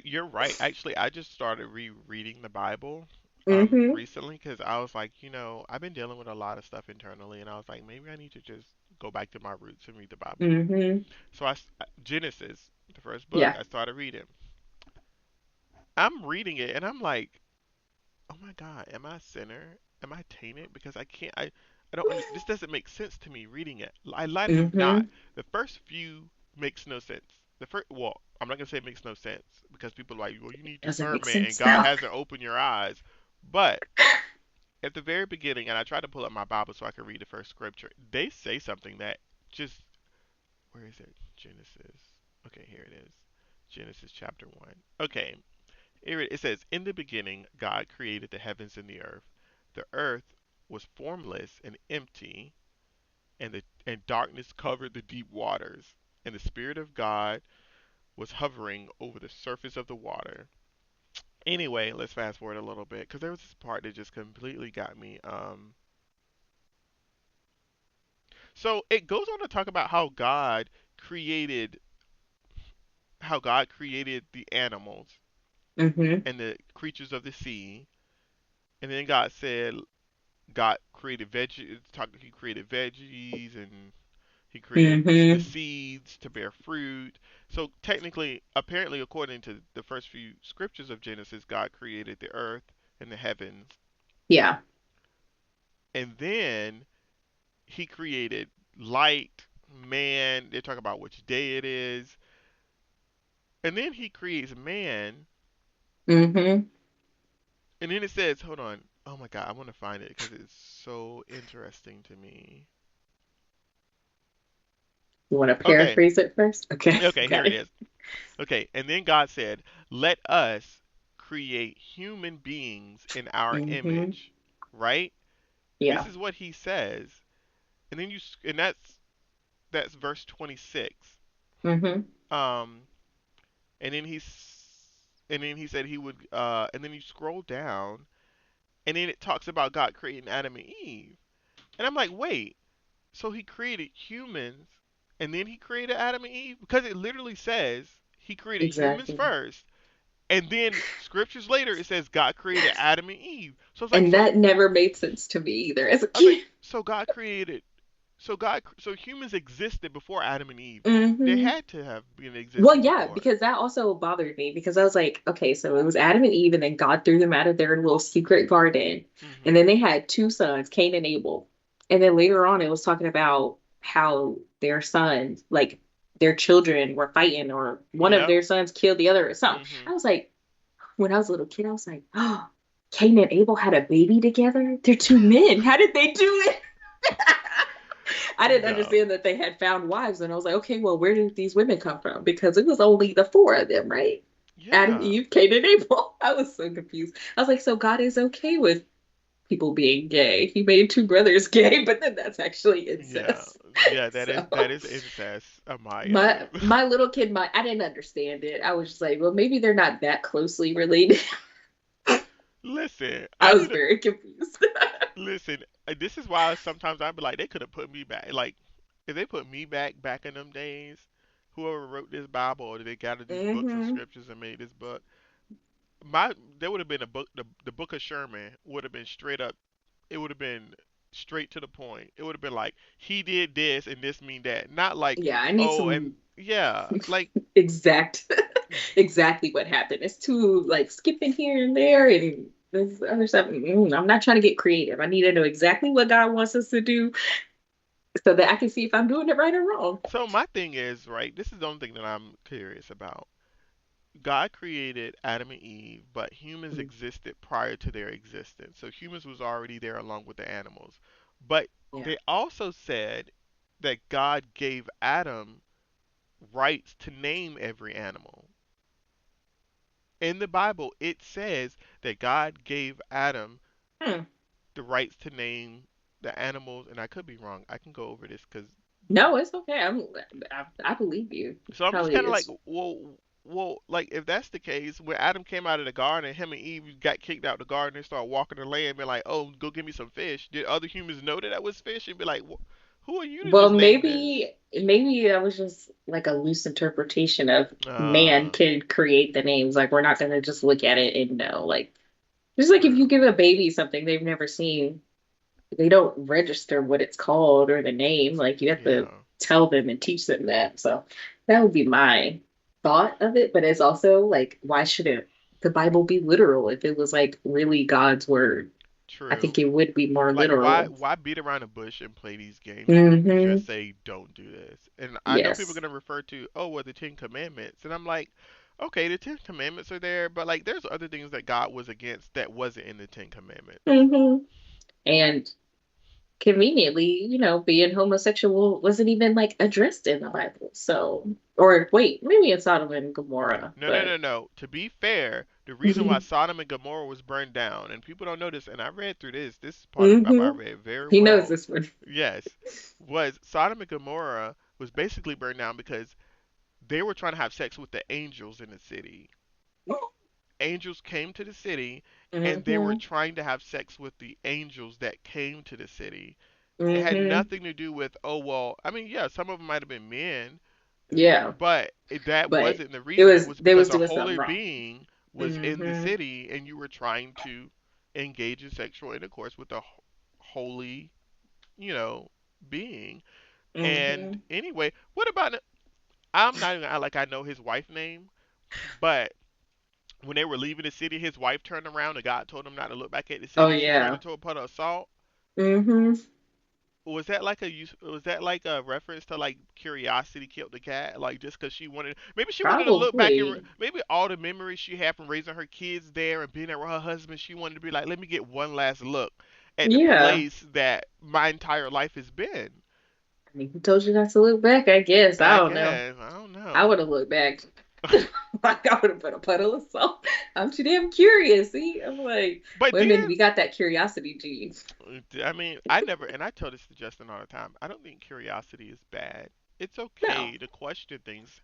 S1: You're right. Actually, I just started rereading the Bible
S2: Mm-hmm.
S1: recently because I was like, I've been dealing with a lot of stuff internally, and I was like, maybe I need to just go back to my roots and read the Bible.
S2: Mm-hmm.
S1: So Genesis, the first book,
S2: Yeah.
S1: I started reading. I'm reading it, and I'm like, oh my God, am I a sinner? Am I tainted? Because I can't. I don't. This doesn't make sense to me reading it. I line them not.
S2: Mm-hmm.
S1: The first few makes no sense. The first, well, I'm not gonna say it makes no sense because people are like, well, you need
S2: Doesn't make
S1: discernment, and
S2: sense
S1: God
S2: now.
S1: hasn't opened your eyes. But at the very beginning, and I tried to pull up my Bible so I could read the first scripture. They say something that just where is it? Genesis. Okay, here it is. Genesis chapter 1. Okay, here it says, in the beginning, God created the heavens and the earth. The earth was formless and empty, and darkness covered the deep waters. And the Spirit of God was hovering over the surface of the water. Anyway, let's fast forward a little bit because there was this part that just completely got me. So it goes on to talk about created how God created the animals
S2: Mm-hmm.
S1: and the creatures of the sea, and then God said, God created he created veggies, and he created the
S2: Mm-hmm.
S1: seeds to bear fruit. So technically, apparently, according to the first few scriptures of Genesis, God created the earth and the heavens,
S2: Yeah.
S1: and then he created light, man. They talk about which day it is, and then he creates man,
S2: Mm-hmm.
S1: and then it says, hold on. Oh my God, I want to find it because it's so interesting to me.
S2: You want to
S1: Okay,
S2: paraphrase it first? Okay,
S1: okay, here
S2: got
S1: it
S2: it.
S1: is. Okay, and then God said, "Let us create human beings in our
S2: Mm-hmm.
S1: image." Right? This
S2: Yeah.
S1: is what he says. And then and that's verse 26.
S2: Mm-hmm.
S1: Um and then and then he said he would and then you scroll down, and then it talks about God creating Adam and Eve. And I'm like, "Wait, so he created humans and then he created Adam and Eve?" Because it literally says he created humans
S2: Exactly.
S1: first. And then scriptures later it says God created Adam and Eve. So it's like,
S2: And that never made sense to me either as a
S1: I was like,
S2: kid.
S1: so God created, so humans existed before Adam and Eve. They
S2: Mm-hmm.
S1: had to have been
S2: Well,
S1: existed
S2: yeah,
S1: before.
S2: because that also bothered me because I was like, okay, so it was Adam and Eve, and then God threw them out of their little secret garden. And then
S1: Mhm.
S2: they had two sons, Cain and Abel. And then later on, it was talking about how their sons, like their children, were fighting, or one of
S1: Yep.
S2: their sons killed the other or something. I
S1: Mhm.
S2: was like, when I was a little kid, I was like, oh, Cain and Abel had a baby together. They're two men. How did they do it? I didn't
S1: No.
S2: understand that they had found wives, and I was like, okay, well, where did these women come from? Because it was only the four of them, right? Adam,
S1: Yeah.
S2: Eve, Cain, and Abel. I was so confused. I was like, so God is okay with people being gay. He made two brothers gay, but then that's actually
S1: Yeah,
S2: incest.
S1: yeah, that
S2: So
S1: is incest, Amaya.
S2: my little kid, my I didn't understand it. I was just like, well, maybe they're not that closely related.
S1: Listen,
S2: I
S1: I
S2: was
S1: need to
S2: very confused.
S1: listen. This is why sometimes I'd be like, they could have put me back. Like, if they put me back in them days, whoever wrote this Bible or they gathered these books and
S2: Hmm.
S1: scriptures and made this book, my there would have been a book. The book of Sherman would have been straight up. It would have been straight to the point. It would have been like he did this and this mean that, not like
S2: Yeah, I need
S1: oh and
S2: some
S1: yeah, like
S2: exact exactly what happened. It's too like skipping here and there and this other stuff. I'm not trying to get creative. I need to know exactly what God wants us to do so that I can see if I'm doing it right or wrong.
S1: so my thing is right. This is the only thing that I'm curious about. God created Adam and Eve, but humans
S2: Mm,
S1: existed prior to their existence. So humans was already there along with the animals. But
S2: yeah.
S1: they also said that God gave Adam rights to name every animal. In the Bible, it says that God gave Adam
S2: Hmm.
S1: the rights to name the animals, and I could be wrong. I can go over this because
S2: No, it's okay. I believe you.
S1: so I'm just
S2: Probably
S1: kind of like,
S2: is.
S1: well, like if that's the case, when Adam came out of the garden, him and Eve got kicked out the garden and started walking the land, and be like, oh, go get me some fish. Did other humans know that that was fish and be like, who are you to
S2: Well,
S1: just name this?
S2: maybe that was just like a loose interpretation of man
S1: Uh,
S2: can create the names. Like we're not gonna just look at it and know. Like just like if you
S1: true.
S2: give a baby something they've never seen, they don't register what it's called or the name. Like you have to
S1: Yeah,
S2: tell them and teach them that. So that would be my thought of it. But it's also like, why shouldn't the Bible be literal if it was like really God's word? I
S1: true.
S2: think it would be more
S1: Like
S2: literal.
S1: why beat around the bush and play these games when you could
S2: Hmm.
S1: just say don't do this? And I know people are
S2: Yes.
S1: gonna refer to oh well the Ten Commandments, and I'm like, okay, the Ten Commandments are there, but like there's other things that God was against that wasn't in the Ten Commandments.
S2: Hmm. And conveniently, being homosexual wasn't even like addressed in the Bible. So, or wait, maybe in Sodom and Gomorrah,
S1: No, no,
S2: but
S1: no, no. To be fair, the reason why
S2: hmm.
S1: Sodom and Gomorrah was burned down, and people don't know this, and I read through this. This is part of the Bible I read very
S2: He knows
S1: well.
S2: this one.
S1: Yes, was Sodom and Gomorrah was basically burned down because they were trying to have sex with the angels in the city. Angels came to the city and they were
S2: Hmm.
S1: trying to have sex with the angels that came to the city. It had
S2: Hmm.
S1: nothing to do with, oh, well, I mean, yeah, some of them might have been men,
S2: Yeah,
S1: but that
S2: but
S1: wasn't the
S2: it
S1: reason. It
S2: was
S1: was
S2: they
S1: because
S2: was
S1: a
S2: doing something
S1: holy
S2: wrong.
S1: being was in the
S2: Hmm.
S1: city and you were trying to engage in sexual intercourse with a holy, you know, being. And
S2: Hmm.
S1: anyway, what about, I'm not even like I know his wife name, but when they were leaving the city, his wife turned around and God told him not to look back at the
S2: Oh
S1: city. She turned
S2: yeah.
S1: into a puddle of salt.
S2: Hmm.
S1: Was that like a reference to like curiosity killed the cat? Like just because she wanted, maybe she wanted to look back and
S2: Probably.
S1: maybe all the memories she had from raising her kids there and being there with her husband, she wanted to be like, let me get one last look at the
S2: Yeah.
S1: place that my entire life has been.
S2: I mean, who told you not to look back? I guess. I
S1: I
S2: don't know.
S1: guess I don't
S2: I
S1: know,
S2: would have looked back. Like I would have put a puddle of salt. I'm too damn curious. See, I'm like,
S1: but
S2: women,
S1: then
S2: we got that curiosity gene.
S1: I mean, I never, and I tell this to Justin all the time. I don't think curiosity is bad. It's
S2: No,
S1: okay to question things.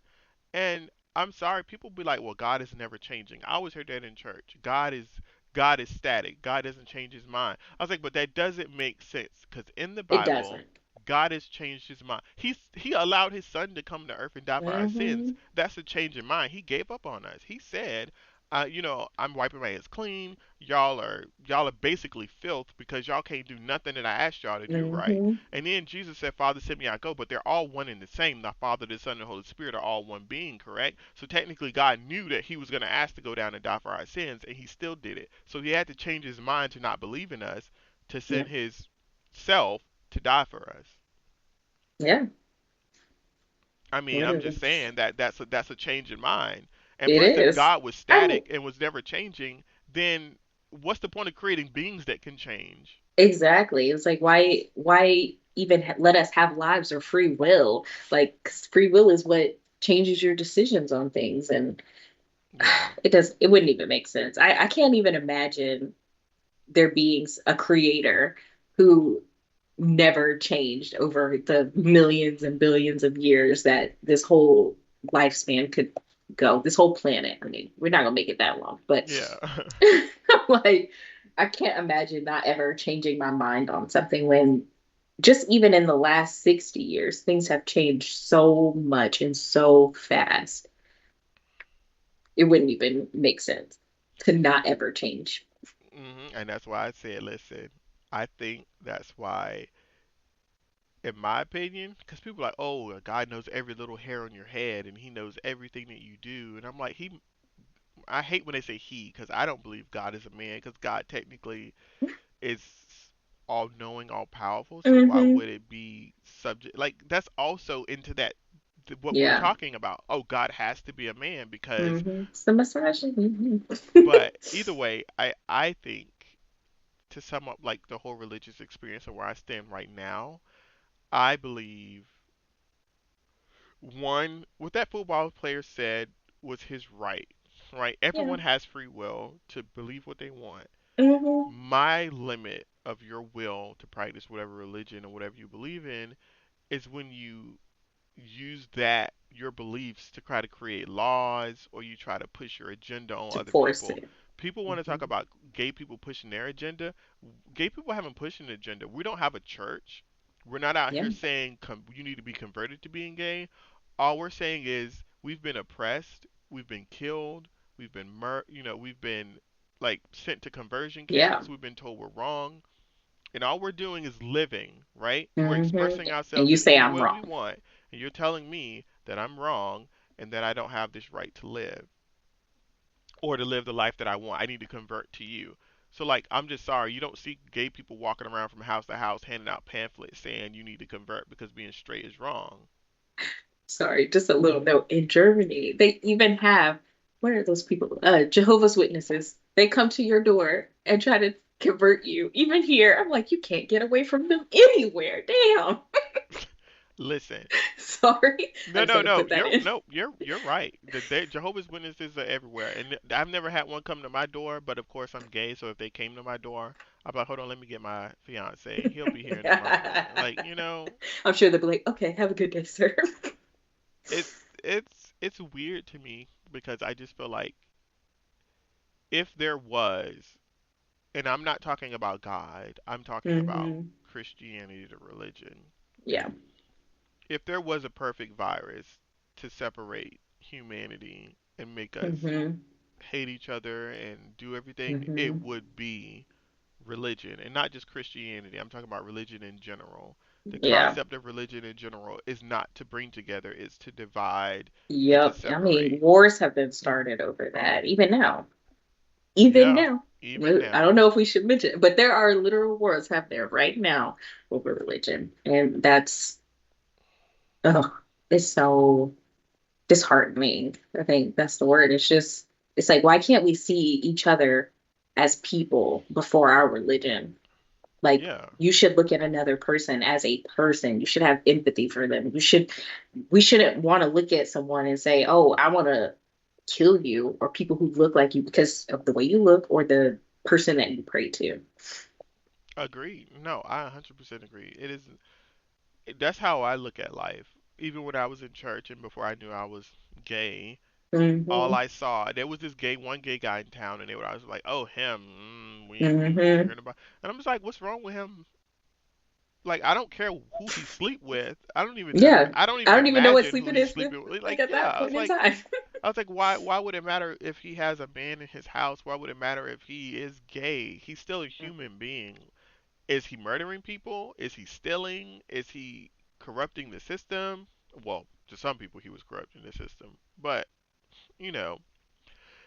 S1: And I'm sorry, people be like, "Well, God is never changing." I always heard that in church. God is static. God doesn't change His mind. I was like, but that doesn't make sense because in the
S2: it
S1: Bible,
S2: doesn't.
S1: God has changed His mind. He allowed His Son to come to earth and die for our sins.
S2: Hmm.
S1: That's a change in mind. He gave up on us. He said, I'm wiping my hands clean. Y'all are basically filth because y'all can't do nothing that I asked y'all to do right.
S2: Hmm.
S1: And then Jesus said, Father, send me, I go. But they're all one and the same. The Father, the Son, and the Holy Spirit are all one being, correct? So technically, God knew that He was going to ask to go down and die for our sins, and He still did it. So He had to change His mind to not believe in us, to
S2: Yeah.
S1: send His self to die for us.
S2: Yeah.
S1: I mean, I'm just
S2: Literally.
S1: saying that that's a change in mind. And
S2: It
S1: plus, if
S2: is.
S1: God was
S2: I'm
S1: static and was never changing, then what's the point of creating beings that can change?
S2: exactly. It's like why even let us have lives or free will? Like 'cause free will is what changes your decisions on things, and
S1: Yeah.
S2: it wouldn't even make sense. I can't even imagine. there being a creator who never changed over the millions and billions of years that this whole lifespan could go, this whole planet. I mean, we're not gonna make it that long, but
S1: Yeah.
S2: like I can't imagine not ever changing my mind on something when just even in the last 60 years, things have changed so much and so fast. It wouldn't even make sense to not ever change.
S1: And that's why I said, listen, I think that's why, in my opinion, because people are like, oh, God knows every little hair on your head and He knows everything that you do, and I'm like, I hate when they say He, because I don't believe God is a man, because God technically is all knowing, all powerful. So why
S2: Mm-hmm.
S1: would it be subject? Like that's also into that what we're
S2: Yeah.
S1: talking about. Oh, God has to be a man because.
S2: Mm-hmm. It's the massage. Mm-hmm.
S1: But either way, I think to sum up like the whole religious experience of where I stand right now, I believe one what that football player said was his right. Right?
S2: Yeah.
S1: Everyone has free will to believe what they want.
S2: Mm-hmm.
S1: My limit of your will to practice whatever religion or whatever you believe in is when you use that your beliefs to try to create laws or you try to push your agenda on
S2: To
S1: other
S2: force
S1: people.
S2: it.
S1: People want to
S2: Mm-hmm.
S1: talk about gay people pushing their agenda. Gay people haven't pushed an agenda. We don't have a church. We're not out
S2: Yeah.
S1: here saying you need to be converted to being gay. All we're saying is we've been oppressed, we've been killed, we've been like sent to conversion
S2: Yeah.
S1: camps, we've been told we're wrong, and all we're doing is living, right? We're
S2: Mm-hmm.
S1: expressing
S2: And
S1: ourselves
S2: you
S1: in
S2: say
S1: any
S2: I'm
S1: way we
S2: wrong.
S1: want, and you're telling me that I'm wrong and that I don't have this right to live or to live the life that I want. I need to convert to you. So like I'm just sorry, you don't see gay people walking around from house to house handing out pamphlets saying you need to convert because being straight is wrong.
S2: Sorry, just a little note. In Germany, they even have, what are those people? Jehovah's Witnesses. They come to your door and try to convert you. Even here, I'm like, you can't get away from them anywhere. Damn.
S1: Listen,
S2: Sorry. I
S1: no,
S2: just
S1: no,
S2: had to
S1: no.
S2: put that
S1: You're
S2: in.
S1: no, you're right. Jehovah's Witnesses are everywhere, and I've never had one come to my door. But of course, I'm gay, so if they came to my door, I'd be like, hold on, let me get my fiance. He'll be here in a moment. Like
S2: I'm sure they'll be like, okay, have a good day, sir.
S1: it's weird to me because I just feel like if there was, and I'm not talking about God, I'm talking about
S2: Hmm.
S1: Christianity, the religion.
S2: Yeah.
S1: If there was a perfect virus to separate humanity and make us
S2: Hmm.
S1: hate each other and do everything, it
S2: Hmm.
S1: would be religion and not just Christianity. I'm talking about religion in general. The
S2: Yeah.
S1: concept of religion in general is not to bring together, it's to divide and to
S2: Yep. I mean,
S1: separate.
S2: wars have been started over that, even now. Even
S1: Yeah,
S2: now.
S1: even
S2: Well, I don't
S1: now.
S2: know if we should mention it, but there are literal wars happening right now over religion. And that's, oh, it's so disheartening. I think that's the word. It's just, it's like, why can't we see each other as people before our religion? Like,
S1: Yeah,
S2: you should look at another person as a person. You should have empathy for them. We shouldn't want to look at someone and say, oh, I want to kill you, or people who look like you because of the way you look or the person that you pray to.
S1: agreed. No, I 100% agree. It is that's how I look at life. Even when I was in church and before I knew I was gay, all
S2: Hmm.
S1: I saw there was this one gay guy in town, and I was like, oh him, we
S2: Hmm.
S1: heard about, and I'm just like, what's wrong with him? Like I don't care who he sleep with. I don't even know.
S2: Yeah.
S1: I don't
S2: I
S1: even
S2: don't even know what
S1: imagine who
S2: sleeping
S1: he's
S2: is
S1: sleeping with.
S2: like
S1: Like
S2: at
S1: yeah,
S2: that point in time.
S1: I was like, why would it matter if he has a man in his house? Why would it matter if he is gay? He's still a human being. Is he murdering people? Is he stealing? Is he corrupting the system? Well, to some people, he was corrupting the system. But, you know,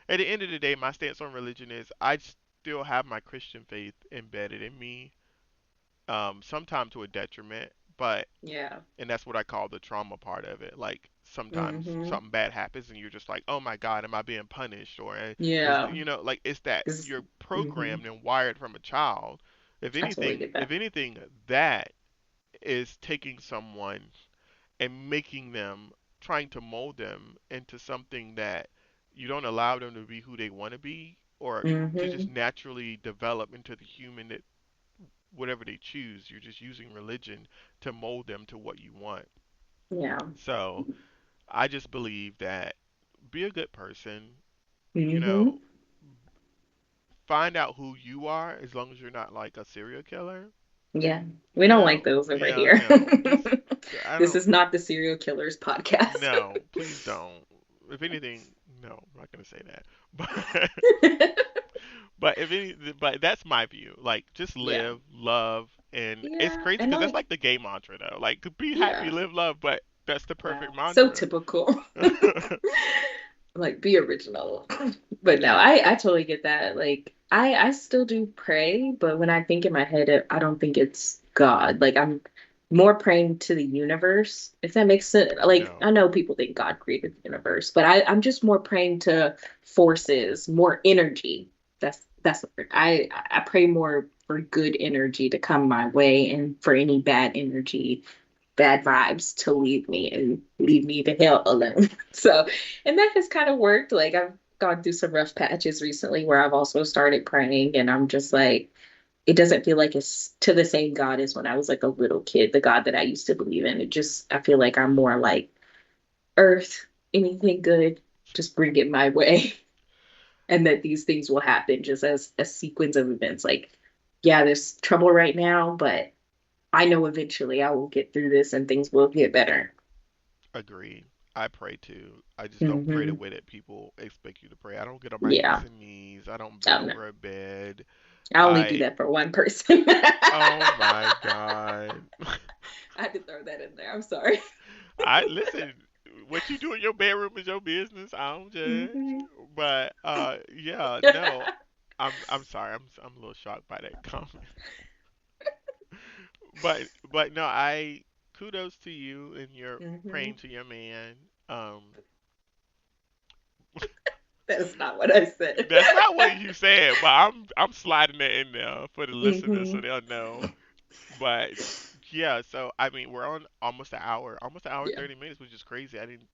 S1: at the end of the day, my stance on religion is I still have my Christian faith embedded in me, sometimes to a detriment, but,
S2: Yeah.
S1: and that's what I call the trauma part of it. Like, sometimes
S2: Hmm.
S1: something bad happens and you're just like, oh my God, am I being punished? Or
S2: Yeah.
S1: like, it's that
S2: This,
S1: you're
S2: hmm.
S1: programmed and wired from a child.
S2: I totally get
S1: If
S2: that.
S1: anything, that is taking someone and making them, trying to mold them into something that you don't allow them to be who they want to be. or to just
S2: Hmm.
S1: naturally develop into the human that whatever they choose. You're just using religion to mold them to what you want.
S2: Yeah.
S1: So I just believe that be a good person, you
S2: Hmm.
S1: know, find out who you are as long as you're not like a serial killer.
S2: Yeah. We
S1: You
S2: don't like
S1: know,
S2: those over
S1: yeah,
S2: here.
S1: no, just I
S2: This
S1: don't.
S2: is not the serial killers podcast.
S1: No, please don't. If anything, no, I'm not gonna say that. But but if any, but that's my view. Like, just
S2: Yeah.
S1: live, love, and it's
S2: Yeah.
S1: crazy
S2: And
S1: because that's
S2: like,
S1: like the gay mantra though. Like, to be happy,
S2: yeah.
S1: live, love. But that's the perfect
S2: Wow. So
S1: mantra.
S2: typical. Like be original. But no, I totally get that. Like I still do pray, but when I think in my head, I don't think it's God. Like I'm more praying to the universe, if that makes sense. Like
S1: No,
S2: I know people think God created the universe, but I'm just more praying to forces, more energy. That's the word. I pray more for good energy to come my way and for any bad energy, bad vibes to leave me and leave me the hell alone. So, and that has kind of worked. Like I've gone through some rough patches recently where I've also started praying and I'm just like, it doesn't feel like it's to the same God as when I was like a little kid, the God that I used to believe in. It just, I feel like I'm more like earth, anything good, just bring it my way. And that these things will happen just as a sequence of events. Like, yeah, there's trouble right now, but I know eventually I will get through this and things will get better.
S1: agreed. I pray too. I just don't pray the
S2: Hmm.
S1: way that people expect you to pray. I don't get on my hands
S2: Yeah.
S1: and knees. I don't
S2: I
S1: bend
S2: don't know.
S1: over a bed.
S2: I only do
S1: I
S2: that for one person.
S1: Oh my God.
S2: I had to throw that in there. I'm sorry.
S1: I listen, what you do in your bedroom is your business. I don't judge.
S2: Hmm.
S1: But yeah, no. I'm sorry. I'm a little shocked by that comment. But no, I kudos to you and your
S2: Hmm.
S1: praying to your man. Um
S2: That's not what I said.
S1: that's not what you said, but I'm sliding that in there for the listeners so
S2: Hmm.
S1: they'll know. But yeah, so I mean, we're on almost an hour
S2: Yeah.
S1: 30 minutes, which is crazy. I didn't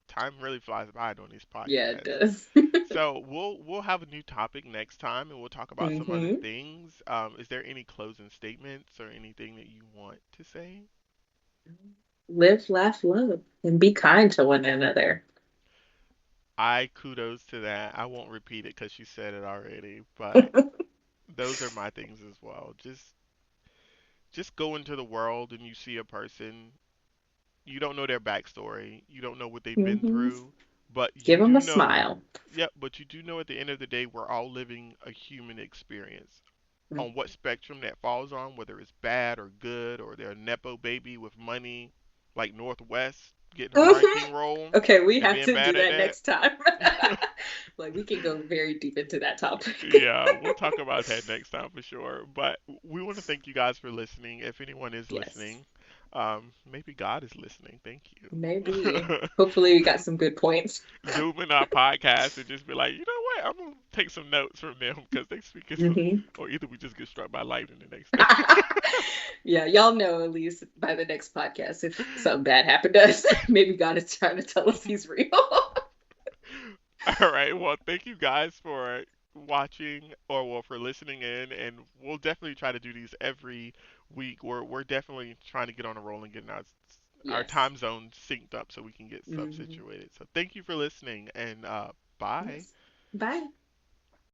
S1: Time really flies by on these
S2: Yeah, it
S1: podcasts.
S2: does.
S1: So we'll have a new topic next time, and we'll talk about some other
S2: Hmm.
S1: things. Is there any closing statements or anything that you want to say?
S2: Live, laugh, love, and be kind to one another.
S1: I kudos to that. I won't repeat it because she said it already, but those are my things as well. Just go into the world and you see a person. You don't know their backstory. You don't know what they've been
S2: Hmm.
S1: through, but you
S2: Give them
S1: do
S2: a
S1: know.
S2: smile.
S1: Yeah, but you do know at the end of the day, we're all living a human experience. On what spectrum that falls on, whether it's bad or good, or they're a nepo baby with money, like Northwest getting a Lion King role
S2: Okay, we
S1: and
S2: have
S1: being
S2: to
S1: bad
S2: do
S1: at
S2: that
S1: that.
S2: next time. Like we can go very deep into that topic.
S1: Yeah, we'll talk about that next time for sure. But we want to thank you guys for listening. If anyone is
S2: Yes,
S1: listening, maybe God is listening. Thank
S2: maybe.
S1: you.
S2: Hopefully, we got some good points.
S1: Zoom in our podcast and just be like, you know what? I'm gonna take some notes from them because they speak in some,
S2: Hmm.
S1: or either we just get struck by lightning the next day.
S2: Yeah, y'all know at least by the next podcast if something bad happened to us. Maybe God is trying to tell us he's real.
S1: All right. Well, thank you guys for watching or well for listening in, and we'll definitely try to do these every week. We're definitely trying to get on a roll and getting our
S2: Yes.
S1: time zones synced up so we can get sub
S2: Hmm.
S1: situated. So thank you for listening, and bye.
S2: Yes. Bye.